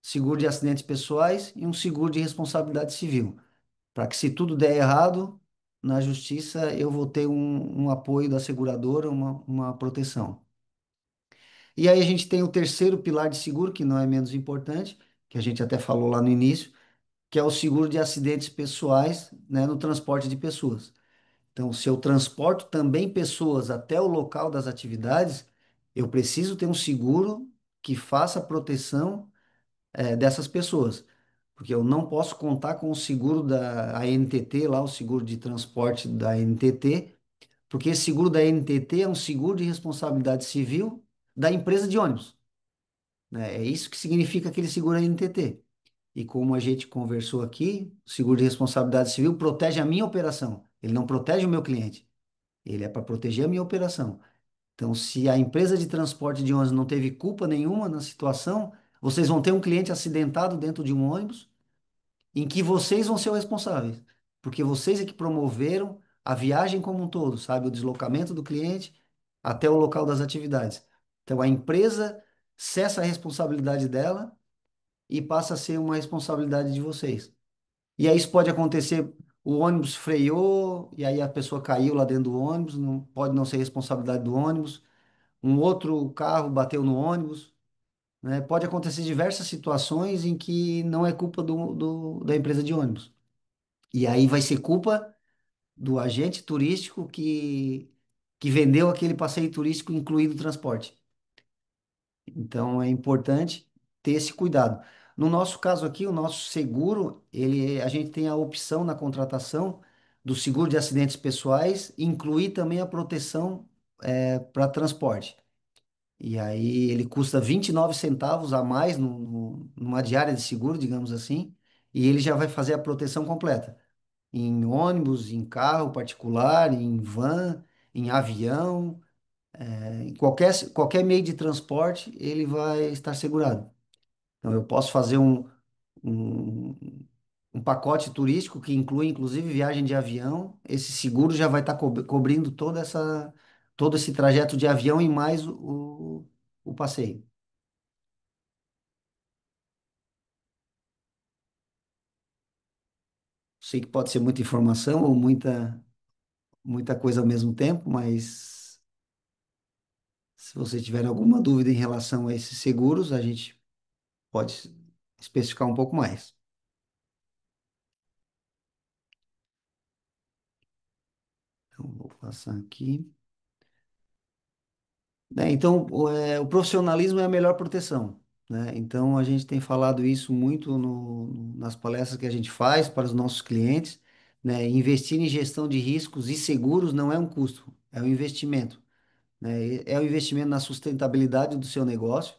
Seguro de acidentes pessoais e um seguro de responsabilidade civil, para que se tudo der errado, na justiça eu vou ter um apoio da seguradora, uma proteção. E aí a gente tem o terceiro pilar de seguro, que não é menos importante, que a gente até falou lá no início, que é o seguro de acidentes pessoais, né, no transporte de pessoas. Então, se eu transporto também pessoas até o local das atividades, eu preciso ter um seguro que faça a proteção, dessas pessoas. Porque eu não posso contar com o seguro da ANTT, lá, o seguro de transporte da ANTT, porque esse seguro da ANTT é um seguro de responsabilidade civil da empresa de ônibus, né? É isso que significa aquele seguro ANTT. E como a gente conversou aqui, o seguro de responsabilidade civil protege a minha operação, ele não protege o meu cliente. Ele é para proteger a minha operação. Então, se a empresa de transporte de ônibus não teve culpa nenhuma na situação, vocês vão ter um cliente acidentado dentro de um ônibus em que vocês vão ser os responsáveis, porque vocês é que promoveram a viagem como um todo, sabe? O deslocamento do cliente até o local das atividades. Então, a empresa cessa a responsabilidade dela e passa a ser uma responsabilidade de vocês. E aí isso pode acontecer, o ônibus freou e aí a pessoa caiu lá dentro do ônibus, não pode não ser responsabilidade do ônibus. Um outro carro bateu no ônibus, né? Pode acontecer diversas situações em que não é culpa da empresa de ônibus. E aí vai ser culpa do agente turístico que vendeu aquele passeio turístico incluído o transporte. Então é importante ter esse cuidado. No nosso caso aqui, o nosso seguro, a gente tem a opção na contratação do seguro de acidentes pessoais, incluir também a proteção para transporte. E aí ele custa 29 centavos a mais numa diária de seguro, digamos assim, e ele já vai fazer a proteção completa. Em ônibus, em carro particular, em van, em avião, em qualquer meio de transporte, ele vai estar segurado. Então, eu posso fazer um, um pacote turístico que inclui, inclusive, viagem de avião. Esse seguro já vai estar cobrindo todo esse trajeto de avião e mais o passeio. Sei que pode ser muita informação ou muita coisa ao mesmo tempo, mas se você tiver alguma dúvida em relação a esses seguros, a gente pode especificar um pouco mais. Então, vou passar aqui. Então, o profissionalismo é a melhor proteção, né? Então, a gente tem falado isso muito nas palestras que a gente faz para os nossos clientes, né? Investir em gestão de riscos e seguros não é um custo, é um investimento, né? É um investimento na sustentabilidade do seu negócio,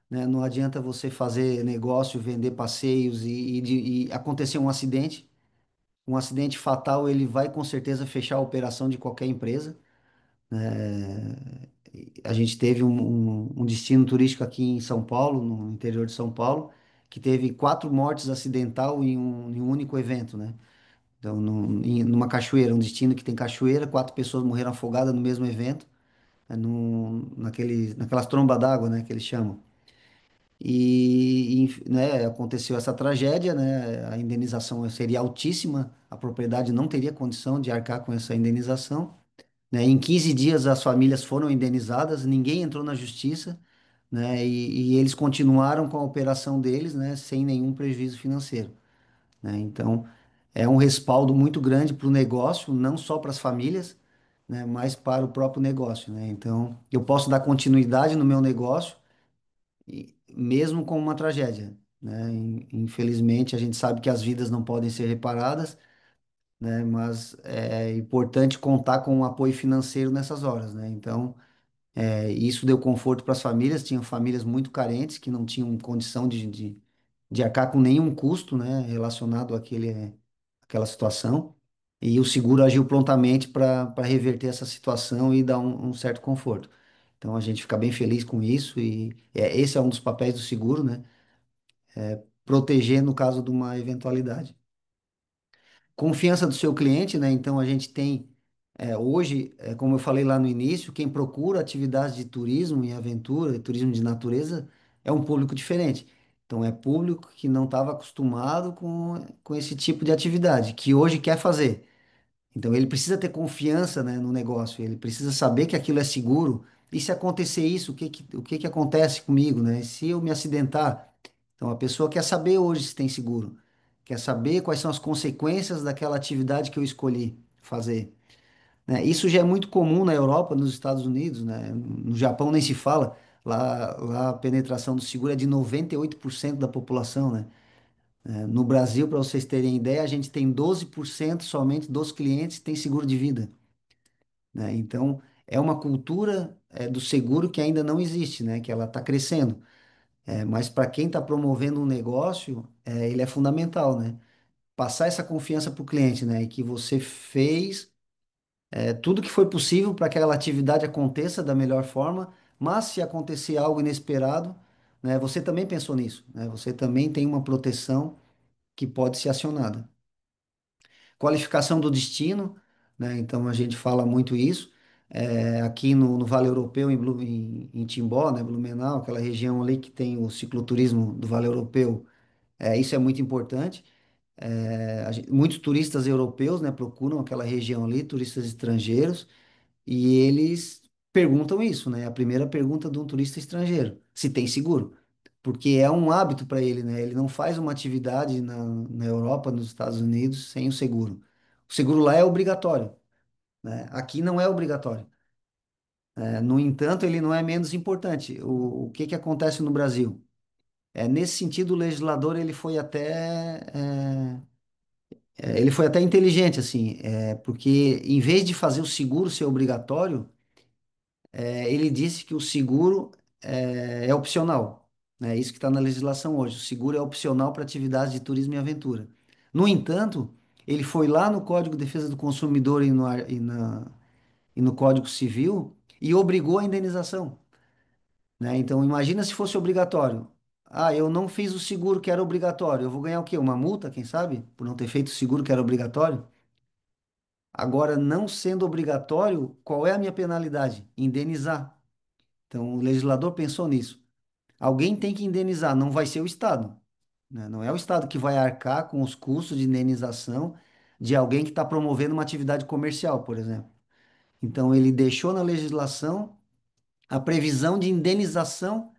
né? Não adianta você fazer negócio, vender passeios e acontecer um acidente fatal, ele vai com certeza fechar a operação de qualquer empresa. A gente teve um destino turístico aqui em São Paulo, no interior de São Paulo, que teve 4 mortes acidental em um único evento, né? Então, numa cachoeira, um destino que tem cachoeira, 4 pessoas morreram afogadas no mesmo evento, naquelas trombas d'água, né, que eles chamam. Né, aconteceu essa tragédia, né, a indenização seria altíssima, a propriedade não teria condição de arcar com essa indenização, né. Em 15 dias as famílias foram indenizadas, ninguém entrou na justiça, né, e eles continuaram com a operação deles, né, sem nenhum prejuízo financeiro, né. Então, é um respaldo muito grande para o negócio, não só para as famílias, né, mas para o próprio negócio, né. Então, eu posso dar continuidade no meu negócio, mesmo com uma tragédia, né. Infelizmente, a gente sabe que as vidas não podem ser reparadas, né, mas é importante contar com um apoio financeiro nessas horas, né. Então, isso deu conforto para as famílias. Tinham famílias muito carentes que não tinham condição de arcar com nenhum custo, né, relacionado àquela situação. E o seguro agiu prontamente para reverter essa situação e dar um certo conforto. Então a gente fica bem feliz com isso e esse é um dos papéis do seguro, né? Proteger no caso de uma eventualidade. Confiança do seu cliente, né? Então a gente tem hoje, como eu falei lá no início, quem procura atividades de turismo e aventura, turismo de natureza, é um público diferente. Então é público que não estava acostumado com esse tipo de atividade, que hoje quer fazer. Então ele precisa ter confiança, né, no negócio, ele precisa saber que aquilo é seguro. E se acontecer isso, o que que acontece comigo, né? Se eu me acidentar? Então a pessoa quer saber hoje se tem seguro, quer saber quais são as consequências daquela atividade que eu escolhi fazer, né? Isso já é muito comum na Europa, nos Estados Unidos, né? No Japão nem se fala. Lá a penetração do seguro é de 98% da população, né? No Brasil, para vocês terem ideia, a gente tem 12% somente dos clientes que têm seguro de vida, né? Então, é uma cultura do seguro que ainda não existe, né? Que ela está crescendo. Mas para quem está promovendo um negócio, ele é fundamental, né? Passar essa confiança para o cliente, né? E que você fez tudo que foi possível para que aquela atividade aconteça da melhor forma, mas se acontecer algo inesperado, né? Você também pensou nisso, né? Você também tem uma proteção que pode ser acionada. Qualificação do destino, né? Então a gente fala muito isso. Aqui no Vale Europeu, em Timbó, né? Blumenau, aquela região ali que tem o cicloturismo do Vale Europeu, isso é muito importante. Muitos turistas europeus, né, procuram aquela região ali, turistas estrangeiros, e eles perguntam isso, né? A primeira pergunta de um turista estrangeiro, se tem seguro. Porque é um hábito para ele, né? Ele não faz uma atividade na Europa, nos Estados Unidos, sem o seguro. O seguro lá é obrigatório, né? Aqui não é obrigatório. No entanto, ele não é menos importante. O que que acontece no Brasil? Nesse sentido, o legislador ele foi até inteligente, assim, porque em vez de fazer o seguro ser obrigatório, ele disse que o seguro é opcional, né? Isso que está na legislação hoje. O seguro é opcional para atividades de turismo e aventura. No entanto, ele foi lá no Código de Defesa do Consumidor e no Código Civil e obrigou a indenização, né? Então, imagina se fosse obrigatório. Ah, eu não fiz o seguro que era obrigatório. Eu vou ganhar o quê? Uma multa, quem sabe? Por não ter feito o seguro que era obrigatório? Agora, não sendo obrigatório, qual é a minha penalidade? Indenizar. Então, o legislador pensou nisso. Alguém tem que indenizar, não vai ser o Estado, né? Não é o Estado que vai arcar com os custos de indenização de alguém que está promovendo uma atividade comercial, por exemplo. Então, ele deixou na legislação a previsão de indenização,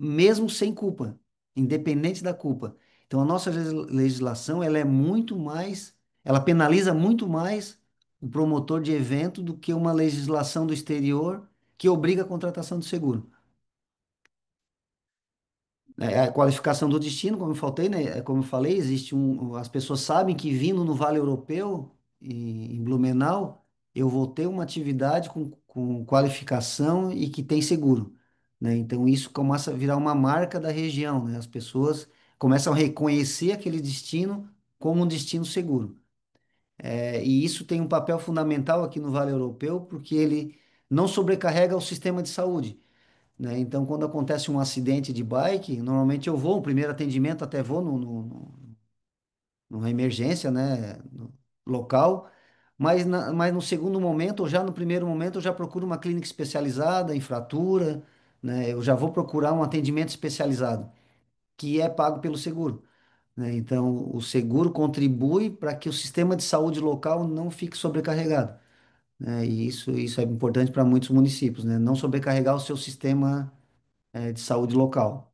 mesmo sem culpa, independente da culpa. Então, a nossa legislação, ela é muito mais, ela penaliza muito mais o promotor de evento do que uma legislação do exterior que obriga a contratação de seguro. A qualificação do destino, como eu falei, né? Como eu falei, as pessoas sabem que vindo no Vale Europeu, em Blumenau, eu vou ter uma atividade com qualificação e que tem seguro, né? Então isso começa a virar uma marca da região, né? As pessoas começam a reconhecer aquele destino como um destino seguro. E isso tem um papel fundamental aqui no Vale Europeu, porque ele não sobrecarrega o sistema de saúde, né? Então, quando acontece um acidente de bike, normalmente eu vou, o primeiro atendimento até vou numa emergência, né? local, mas no segundo momento, ou já no primeiro momento, eu já procuro uma clínica especializada em fratura, né? Eu já vou procurar um atendimento especializado, que é pago pelo seguro, né? Então, o seguro contribui para que o sistema de saúde local não fique sobrecarregado, né? E isso é importante para muitos municípios, né? Não sobrecarregar o seu sistema, de saúde local.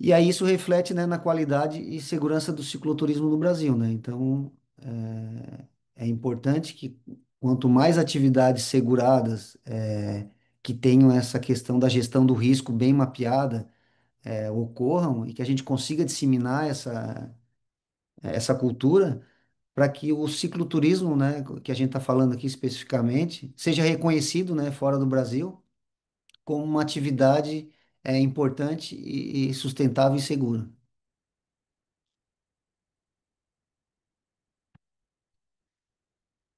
E aí isso reflete, né, na qualidade e segurança do cicloturismo no Brasil, né? Então, é importante que quanto mais atividades seguradas, que tenham essa questão da gestão do risco bem mapeada, ocorram e que a gente consiga disseminar essa cultura para que o cicloturismo, né, que a gente está falando aqui especificamente, seja reconhecido, né, fora do Brasil como uma atividade importante e sustentável e segura.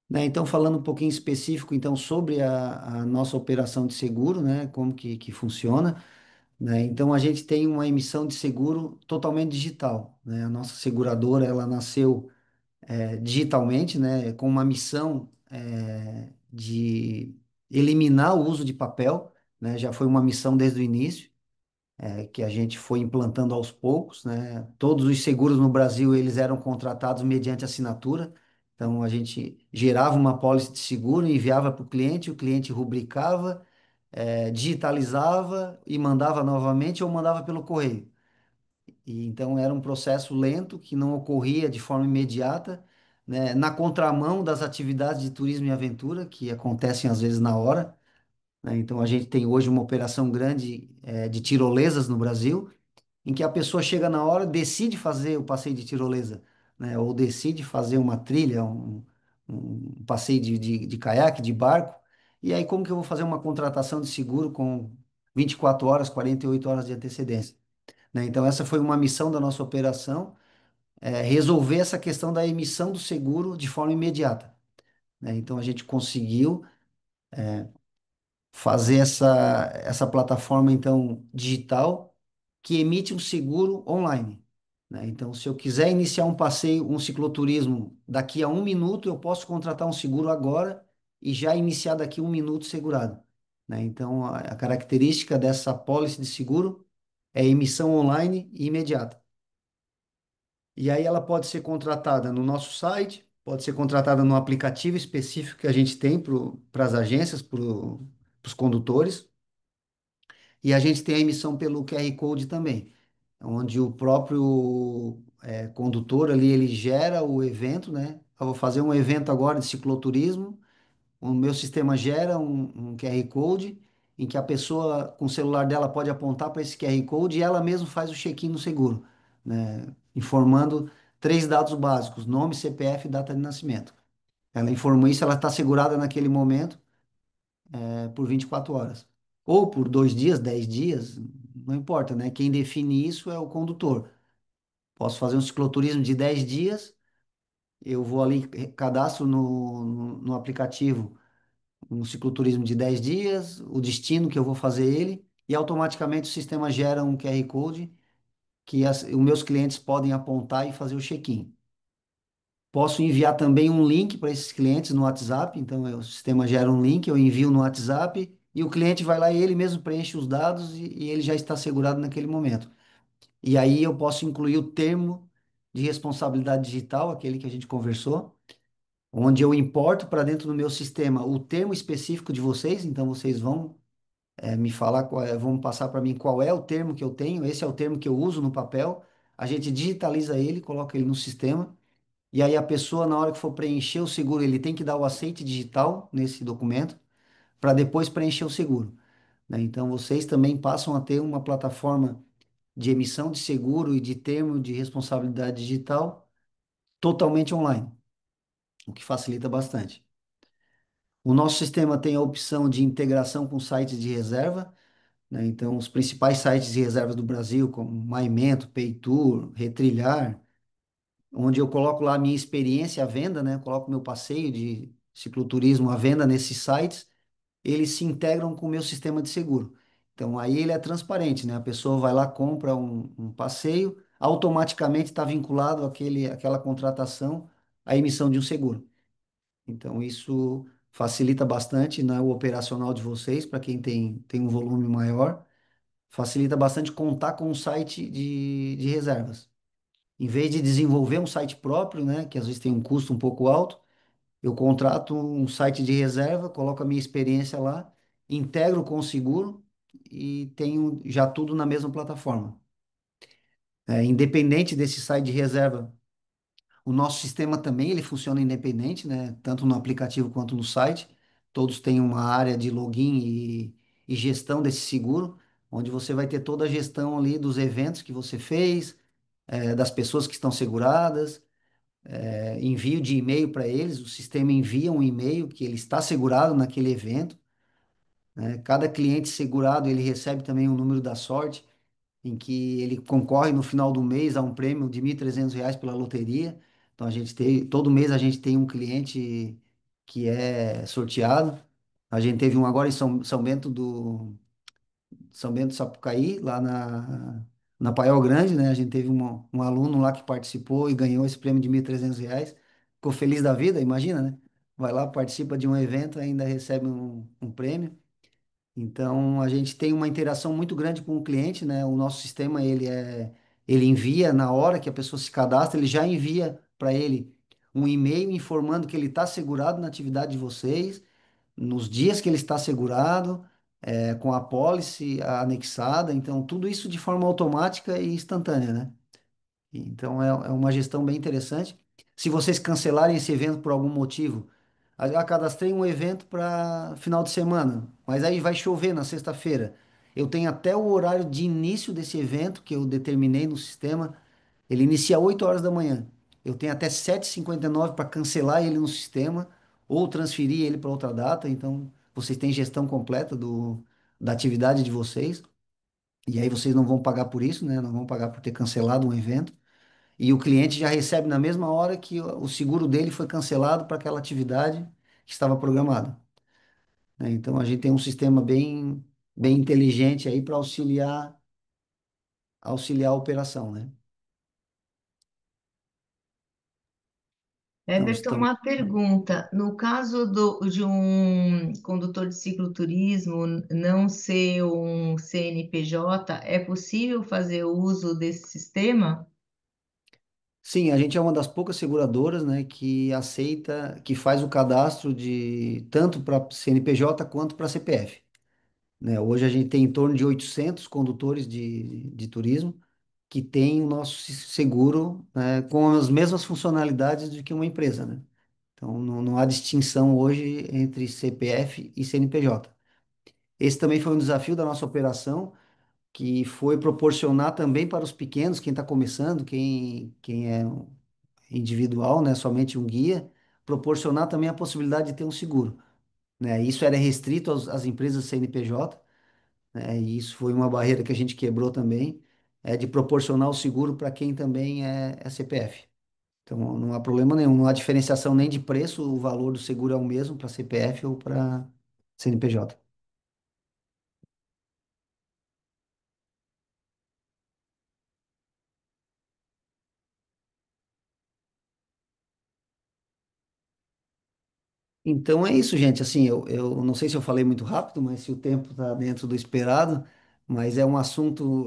Né? Então, falando um pouquinho específico, então, sobre a nossa operação de seguro, né? Como que funciona, né? Então, a gente tem uma emissão de seguro totalmente digital, né? A nossa seguradora, ela nasceu digitalmente, né? Com uma missão de eliminar o uso de papel, né? Já foi uma missão desde o início, que a gente foi implantando aos poucos, né? Todos os seguros no Brasil, eles eram contratados mediante assinatura. Então, a gente gerava uma pólice de seguro, enviava para o cliente rubricava, digitalizava e mandava novamente ou mandava pelo correio. E, então, era um processo lento que não ocorria de forma imediata, né? Na contramão das atividades de turismo e aventura, que acontecem às vezes na hora, né? Então, a gente tem hoje uma operação grande, de tirolesas no Brasil, em que a pessoa chega na hora, decide fazer o passeio de tirolesa, né? Ou decide fazer uma trilha, um passeio de caiaque, de barco. E aí, como que eu vou fazer uma contratação de seguro com 24 horas, 48 horas de antecedência, né? Então, essa foi uma missão da nossa operação, resolver essa questão da emissão do seguro de forma imediata, né? Então, a gente conseguiu fazer essa plataforma, então, digital, que emite um seguro online, né? Então, se eu quiser iniciar um passeio, um cicloturismo, daqui a 1 minuto, eu posso contratar um seguro agora e já iniciar daqui a 1 minuto segurado, né? Então, a característica dessa pólice de seguro é emissão online e imediata. E aí ela pode ser contratada no nosso site, pode ser contratada no aplicativo específico que a gente tem para as agências, para os condutores. E a gente tem a emissão pelo QR Code também, onde o próprio condutor ali, ele gera o evento, né? Eu vou fazer um evento agora de cicloturismo, o meu sistema gera um QR Code em que a pessoa com o celular dela pode apontar para esse QR Code e ela mesma faz o check-in no seguro, né? Informando 3 dados básicos: nome, CPF e data de nascimento. Ela informou isso, ela está segurada naquele momento, por 24 horas. Ou por 2 dias, 10 dias, não importa, né? Quem define isso é o condutor. Posso fazer um cicloturismo de 10 dias, eu vou ali, cadastro no aplicativo um cicloturismo de 10 dias, o destino que eu vou fazer ele, e automaticamente o sistema gera um QR Code que os meus clientes podem apontar e fazer o check-in. Posso enviar também um link para esses clientes no WhatsApp, então o sistema gera um link, eu envio no WhatsApp e o cliente vai lá e ele mesmo preenche os dados e ele já está segurado naquele momento. E aí eu posso incluir o termo de responsabilidade digital, aquele que a gente conversou, onde eu importo para dentro do meu sistema o termo específico de vocês, então vocês vão me falar, vão passar para mim qual é o termo que eu tenho, esse é o termo que eu uso no papel, a gente digitaliza ele, coloca ele no sistema. E aí a pessoa, na hora que for preencher o seguro, ele tem que dar o aceite digital nesse documento para depois preencher o seguro, né? Então vocês também passam a ter uma plataforma de emissão de seguro e de termo de responsabilidade digital totalmente online, o que facilita bastante. O nosso sistema tem a opção de integração com sites de reserva, né? Então os principais sites de reservas do Brasil, como Maimento, Paytour, Retrilhar, onde eu coloco lá a minha experiência à venda, né? Eu coloco meu passeio de cicloturismo à venda nesses sites, eles se integram com o meu sistema de seguro. Então aí ele é transparente, né? A pessoa vai lá, compra um passeio, automaticamente está vinculado àquela contratação à emissão de um seguro. Então, isso facilita bastante, né, o operacional de vocês, para quem tem um volume maior, facilita bastante contar com um site de reservas. Em vez de desenvolver um site próprio, né, que às vezes tem um custo um pouco alto, eu contrato um site de reserva, coloco a minha experiência lá, integro com o seguro e tenho já tudo na mesma plataforma. Independente desse site de reserva, o nosso sistema também ele funciona independente, né? Tanto no aplicativo quanto no site. Todos têm uma área de login e gestão desse seguro, onde você vai ter toda a gestão ali dos eventos que você fez, das pessoas que estão seguradas, envio de e-mail para eles. O sistema envia um e-mail que ele está segurado naquele evento, né? Cada cliente segurado ele recebe também o número da sorte em que ele concorre no final do mês a um prêmio de R$ 1.300 pela loteria. Então todo mês a gente tem um cliente que é sorteado. A gente teve um agora em São Bento do Sapucaí, lá na Paiol Grande, né? A gente teve um aluno lá que participou e ganhou esse prêmio de R$ 1.300. Ficou feliz da vida, imagina, né? Vai lá, participa de um evento, ainda recebe um prêmio. Então, a gente tem uma interação muito grande com o cliente, né? O nosso sistema, ele envia na hora que a pessoa se cadastra, ele já envia para ele um e-mail informando que ele está segurado na atividade de vocês, nos dias que ele está segurado, com a pólice anexada. Então, tudo isso de forma automática e instantânea, né? Então é uma gestão bem interessante. Se vocês cancelarem esse evento por algum motivo, cadastrei um evento para final de semana, mas aí vai chover na sexta-feira. Eu tenho até o horário de início desse evento que eu determinei no sistema. Ele inicia 8 horas da manhã. Eu tenho até 7h59 para cancelar ele no sistema ou transferir ele para outra data. Então vocês têm gestão completa da atividade de vocês. E aí vocês não vão pagar por isso, né? Não vão pagar por ter cancelado um evento. E o cliente já recebe na mesma hora que o seguro dele foi cancelado para aquela atividade que estava programada, né? Então a gente tem um sistema bem inteligente aí para auxiliar a operação, né? Então Everton, estamos. uma pergunta. No caso de um condutor de cicloturismo não ser um CNPJ, é possível fazer uso desse sistema? Sim, a gente é uma das poucas seguradoras, né, que faz o cadastro de tanto para CNPJ quanto para CPF, né? Hoje a gente tem em torno de 800 condutores de turismo que têm o nosso seguro, né, com as mesmas funcionalidades do que uma empresa, né? Então não há distinção hoje entre CPF e CNPJ. Esse também foi um desafio da nossa operação, que foi proporcionar também para os pequenos, quem está começando, quem é individual, né, somente um guia, proporcionar também a possibilidade de ter um seguro, né? Isso era restrito às empresas CNPJ, né? E isso foi uma barreira que a gente quebrou também, de proporcionar o seguro para quem também é CPF. Então não há problema nenhum, não há diferenciação nem de preço, o valor do seguro é o mesmo para CPF ou para CNPJ. Então é isso, gente. Assim, eu não sei se eu falei muito rápido, mas se o tempo está dentro do esperado, mas é um assunto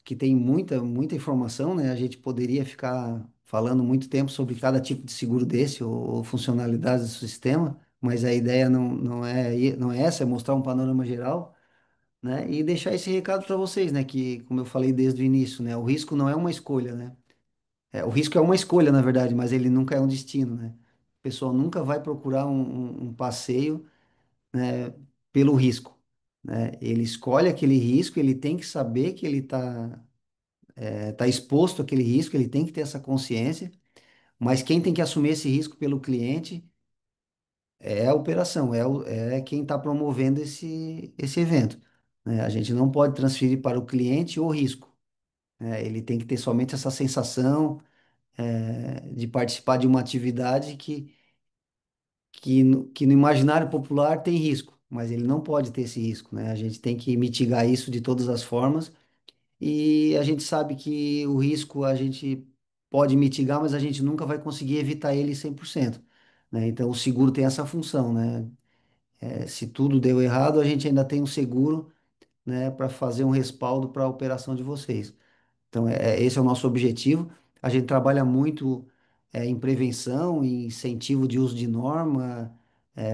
que tem muita informação, né? A gente poderia ficar falando muito tempo sobre cada tipo de seguro desse ou funcionalidades do sistema, mas a ideia não é essa, é mostrar um panorama geral, né? E deixar esse recado para vocês, né? Que, como eu falei desde o início, né? O risco não é uma escolha, né? O risco é uma escolha, na verdade, mas ele nunca é um destino, né? O pessoal nunca vai procurar um passeio, né, pelo risco, né? Ele escolhe aquele risco, ele tem que saber que ele está exposto àquele risco, ele tem que ter essa consciência, mas quem tem que assumir esse risco pelo cliente é a operação, é quem está promovendo esse evento, né? A gente não pode transferir para o cliente o risco, né? Ele tem que ter somente essa sensação, de participar de uma atividade que no imaginário popular tem risco, mas ele não pode ter esse risco, né? A gente tem que mitigar isso de todas as formas e a gente sabe que o risco a gente pode mitigar, mas a gente nunca vai conseguir evitar ele 100%, né? Então o seguro tem essa função, né? Se tudo deu errado, a gente ainda tem um seguro, né, para fazer um respaldo para a operação de vocês. Então, esse é o nosso objetivo. A gente trabalha muito em prevenção, em incentivo de uso de norma,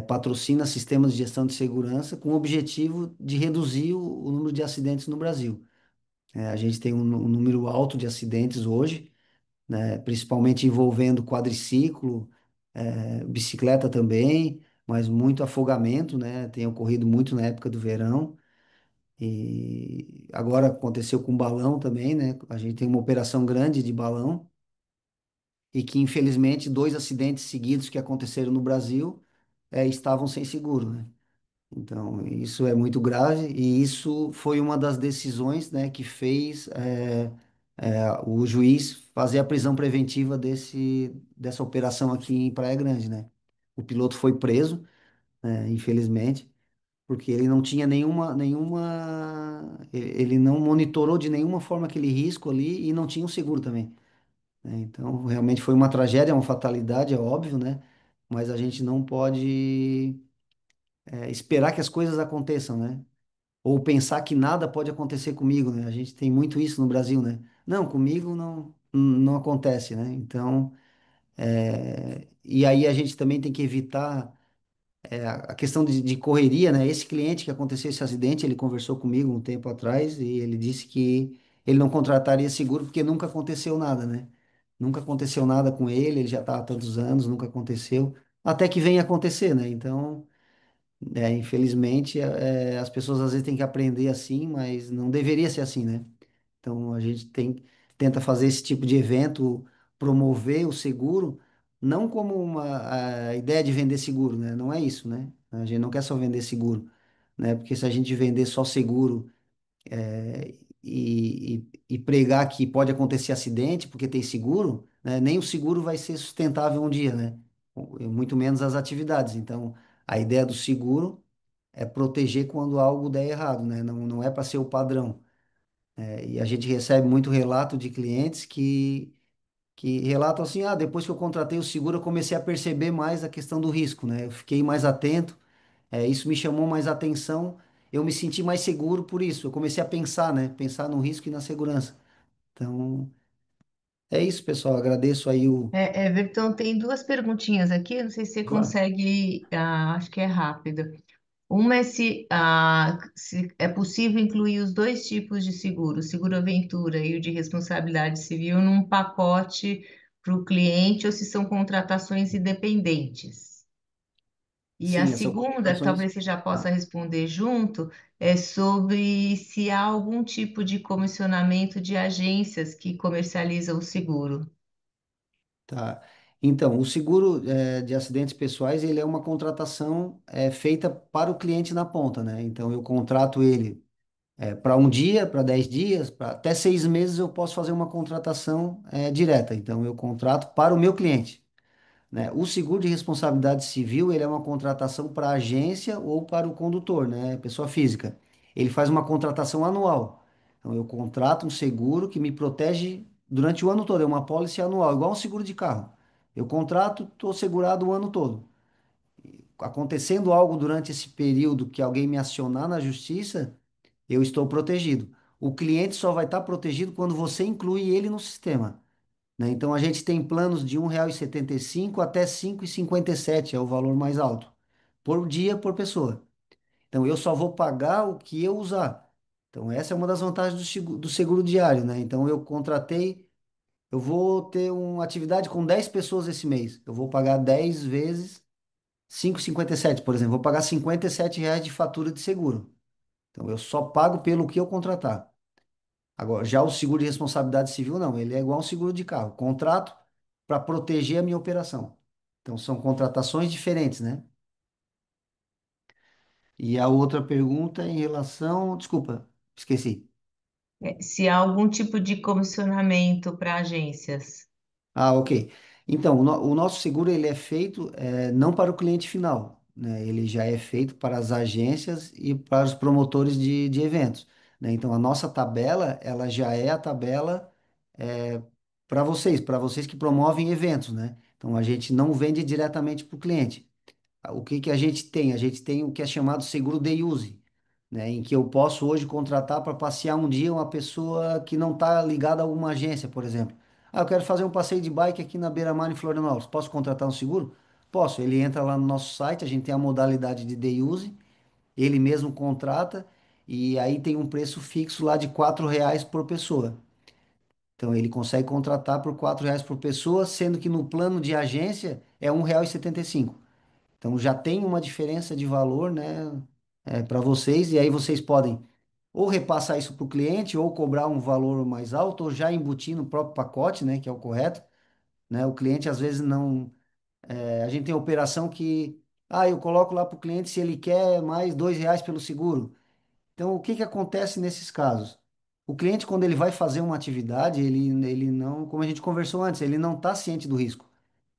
patrocina sistemas de gestão de segurança com o objetivo de reduzir o número de acidentes no Brasil. A gente tem um número alto de acidentes hoje, né, principalmente envolvendo quadriciclo, bicicleta também, mas muito afogamento, né, tem ocorrido muito na época do verão. E agora aconteceu com balão também, né? A gente tem uma operação grande de balão e que, infelizmente, dois acidentes seguidos que aconteceram no Brasil estavam sem seguro, né? Então, isso é muito grave e isso foi uma das decisões, né, que fez o juiz fazer a prisão preventiva dessa operação aqui em Praia Grande, né? O piloto foi preso, infelizmente, porque ele não tinha ele não monitorou de nenhuma forma aquele risco ali e não tinha um seguro também, né? Então, realmente foi uma tragédia, uma fatalidade, é óbvio, né? Mas a gente não pode esperar que as coisas aconteçam, né? Ou pensar que nada pode acontecer comigo, né? A gente tem muito isso no Brasil, né? Não, comigo não acontece, né? Então, e aí a gente também tem que evitar a questão de correria, né? Esse cliente que aconteceu esse acidente, ele conversou comigo um tempo atrás e ele disse que ele não contrataria seguro porque nunca aconteceu nada, né? Nunca aconteceu nada com ele já está há tantos anos, nunca aconteceu, até que venha acontecer, né? Então, infelizmente, as pessoas às vezes têm que aprender assim, mas não deveria ser assim, né? Então a gente tenta fazer esse tipo de evento, promover o seguro, não como uma a ideia de vender seguro, né? Não é isso, né? A gente não quer só vender seguro, né? Porque se a gente vender só seguro e pregar que pode acontecer acidente porque tem seguro, né? Nem o seguro vai ser sustentável um dia, né? Muito menos as atividades. Então, a ideia do seguro é proteger quando algo der errado, né? Não é para ser o padrão. E a gente recebe muito relato de clientes que relatam assim, depois que eu contratei o seguro, eu comecei a perceber mais a questão do risco, né? Eu fiquei mais atento, isso me chamou mais atenção, eu me senti mais seguro por isso. Eu comecei a pensar, né? Pensar no risco e na segurança. Então, é isso, pessoal. Agradeço aí o. Everton, tem duas perguntinhas aqui, não sei se você Claro. consegue, acho que é rápida. Uma é se é possível incluir os dois tipos de seguro, o seguro-aventura e o de responsabilidade civil, num pacote para o cliente ou se são contratações independentes. E a Sim, são segunda, que contratações. talvez você já possa Tá. responder junto, é sobre se há algum tipo de comissionamento de agências que comercializam o seguro. Tá. Então, o seguro de acidentes pessoais, ele é uma contratação feita para o cliente na ponta, né? Então, eu contrato ele para um dia, para 10 dias, para até 6 meses eu posso fazer uma contratação direta. Então, eu contrato para o meu cliente, né? O seguro de responsabilidade civil, ele é uma contratação para a agência ou para o condutor, né? Pessoa física. Ele faz uma contratação anual. Então, eu contrato um seguro que me protege durante o ano todo. É uma pólice anual, igual um seguro de carro. Eu contrato, estou segurado o ano todo. Acontecendo algo durante esse período que alguém me acionar na justiça, eu estou protegido. O cliente só vai estar protegido quando você inclui ele no sistema, né? Então a gente tem planos de R$ 1,75 até 5,57 é o valor mais alto, por dia, por pessoa. Então eu só vou pagar o que eu usar. Então essa é uma das vantagens do seguro diário, né? Então eu contratei, eu vou ter uma atividade com 10 pessoas esse mês. Eu vou pagar 10 vezes 5,57, por exemplo. Vou pagar R$ 57 de fatura de seguro. Então eu só pago pelo que eu contratar. Agora, já o seguro de responsabilidade civil, não, ele é igual um seguro de carro. Contrato para proteger a minha operação. Então, são contratações diferentes, né? E a outra pergunta em relação. Desculpa, esqueci. Se há algum tipo de comissionamento para agências. Ok. Então, o nosso seguro ele é feito não para o cliente final, né? Ele já é feito para as agências e para os promotores de eventos. né? Então, a nossa tabela, ela já é a tabela para vocês que promovem eventos, né? Então, a gente não vende diretamente para o cliente. O que que a gente tem? A gente tem o que é chamado seguro day use, né? Em que eu posso hoje contratar para passear um dia uma pessoa que não está ligada a alguma agência, por exemplo. Ah, eu quero fazer um passeio de bike aqui na Beira-Mar, em Florianópolis. Posso contratar um seguro? Posso. Ele entra lá no nosso site, a gente tem a modalidade de day use, ele mesmo contrata e aí tem um preço fixo lá de R$ 4 por pessoa. Então ele consegue contratar por R$ 4 por pessoa, sendo que no plano de agência é R$ 1,75. Então já tem uma diferença de valor, né, para vocês, e aí vocês podem ou repassar isso para o cliente, ou cobrar um valor mais alto, ou já embutir no próprio pacote, né, que é o correto, né? O cliente às vezes não. A gente tem operação que, eu coloco lá para o cliente se ele quer mais R$ 2 pelo seguro. Então, o que que acontece nesses casos? O cliente, quando ele vai fazer uma atividade, ele não, como a gente conversou antes, ele não está ciente do risco,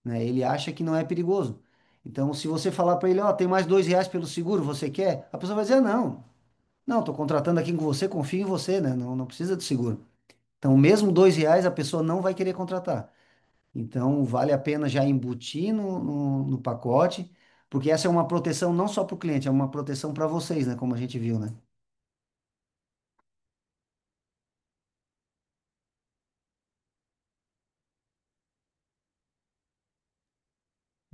né? Ele acha que não é perigoso. Então, se você falar para ele, ó, tem mais R$ 2 pelo seguro, você quer? A pessoa vai dizer, não, não, estou contratando aqui com você, confio em você, né? Não, não precisa de seguro. Então, mesmo R$ 2, a pessoa não vai querer contratar. Então, vale a pena já embutir no pacote, porque essa é uma proteção não só para o cliente, é uma proteção para vocês, né? Como a gente viu, né?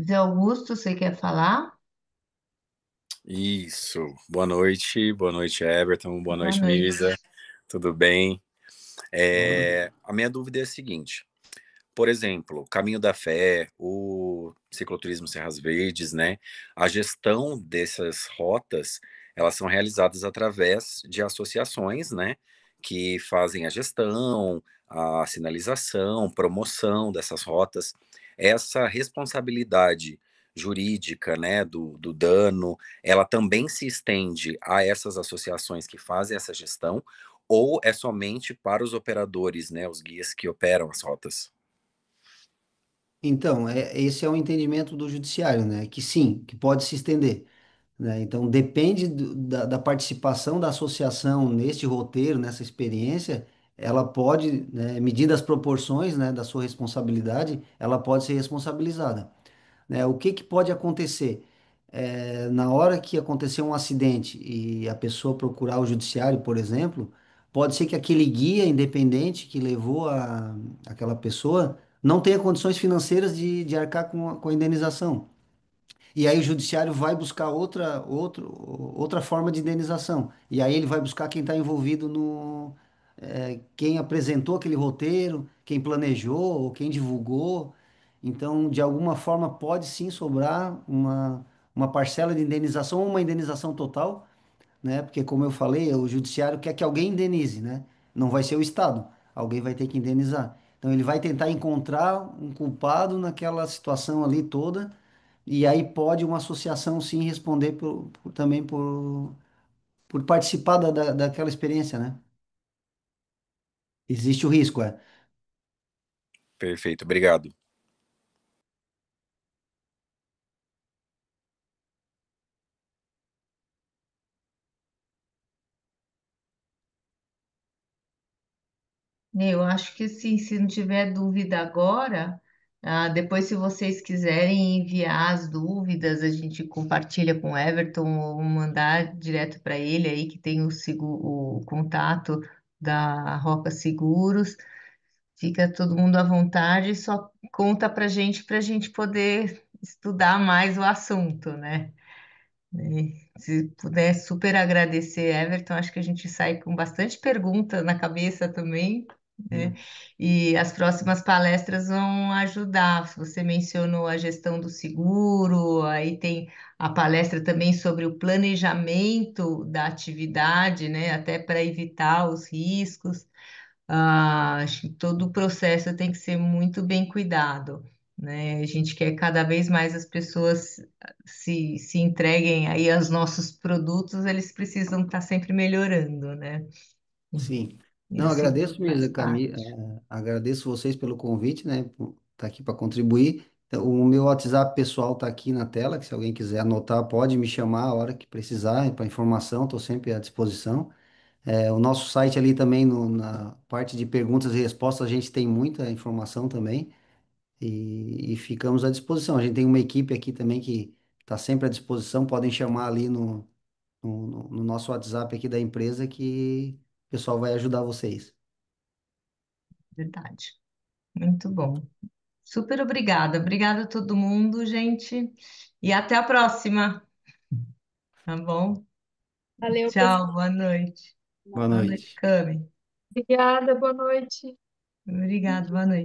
Zé Augusto, você quer falar? Isso. Boa noite, Everton, boa Boa noite, Misa. noite. Tudo bem? Boa. A minha dúvida é a seguinte: por exemplo, Caminho da Fé, o cicloturismo Serras Verdes, né? A gestão dessas rotas, elas são realizadas através de associações, né? Que fazem a gestão, a sinalização, promoção dessas rotas. Essa responsabilidade jurídica, né, do dano, ela também se estende a essas associações que fazem essa gestão, ou é somente para os operadores, né, os guias que operam as rotas? Então, esse é o entendimento do judiciário, né? Que sim, que pode se estender, né? Então, depende da participação da associação neste roteiro, nessa experiência, ela pode, né, medidas as proporções, né, da sua responsabilidade, ela pode ser responsabilizada, né? O que que pode acontecer? Na hora que acontecer um acidente e a pessoa procurar o judiciário, por exemplo, pode ser que aquele guia independente que levou aquela pessoa não tenha condições financeiras de arcar com a indenização. E aí o judiciário vai buscar outra forma de indenização. E aí ele vai buscar quem está envolvido quem apresentou aquele roteiro, quem planejou, ou quem divulgou. Então, de alguma forma, pode sim sobrar uma parcela de indenização ou uma indenização total, né? Porque, como eu falei, o judiciário quer que alguém indenize, né? Não vai ser o Estado. Alguém vai ter que indenizar. Então, ele vai tentar encontrar um culpado naquela situação ali toda, e aí pode uma associação sim responder também por participar daquela experiência, né? Existe o risco, é. Perfeito, obrigado. Eu acho que sim, se não tiver dúvida agora, depois, se vocês quiserem enviar as dúvidas, a gente compartilha com o Everton ou mandar direto para ele aí, que tem o contato da Roca Seguros. Fica todo mundo à vontade, só conta para a gente poder estudar mais o assunto, né? Se puder super agradecer, Everton, acho que a gente sai com bastante pergunta na cabeça também, né? Hum. E as próximas palestras vão ajudar. Você mencionou a gestão do seguro, aí tem a palestra também sobre o planejamento da atividade, né? Até para evitar os riscos. Acho que todo o processo tem que ser muito bem cuidado, né? A gente quer cada vez mais as pessoas se entreguem aí aos nossos produtos, eles precisam estar sempre melhorando, né? Sim. E o Não, seguro agradeço faz mesmo, parte. agradeço vocês pelo convite, né? Por estar aqui para contribuir. Então, o meu WhatsApp pessoal está aqui na tela, que se alguém quiser anotar, pode me chamar a hora que precisar, para informação, estou sempre à disposição. O nosso site ali também, na parte de perguntas e respostas, a gente tem muita informação também e ficamos à disposição. A gente tem uma equipe aqui também que está sempre à disposição, podem chamar ali no nosso WhatsApp aqui da empresa que o pessoal vai ajudar vocês. Verdade. Muito bom. Super obrigada. Obrigada a todo mundo, gente. E até a próxima, tá bom? Valeu, Tchau, pessoal. boa noite. Boa Boa noite, noite. Cami. Obrigada, boa noite. Obrigada, boa noite.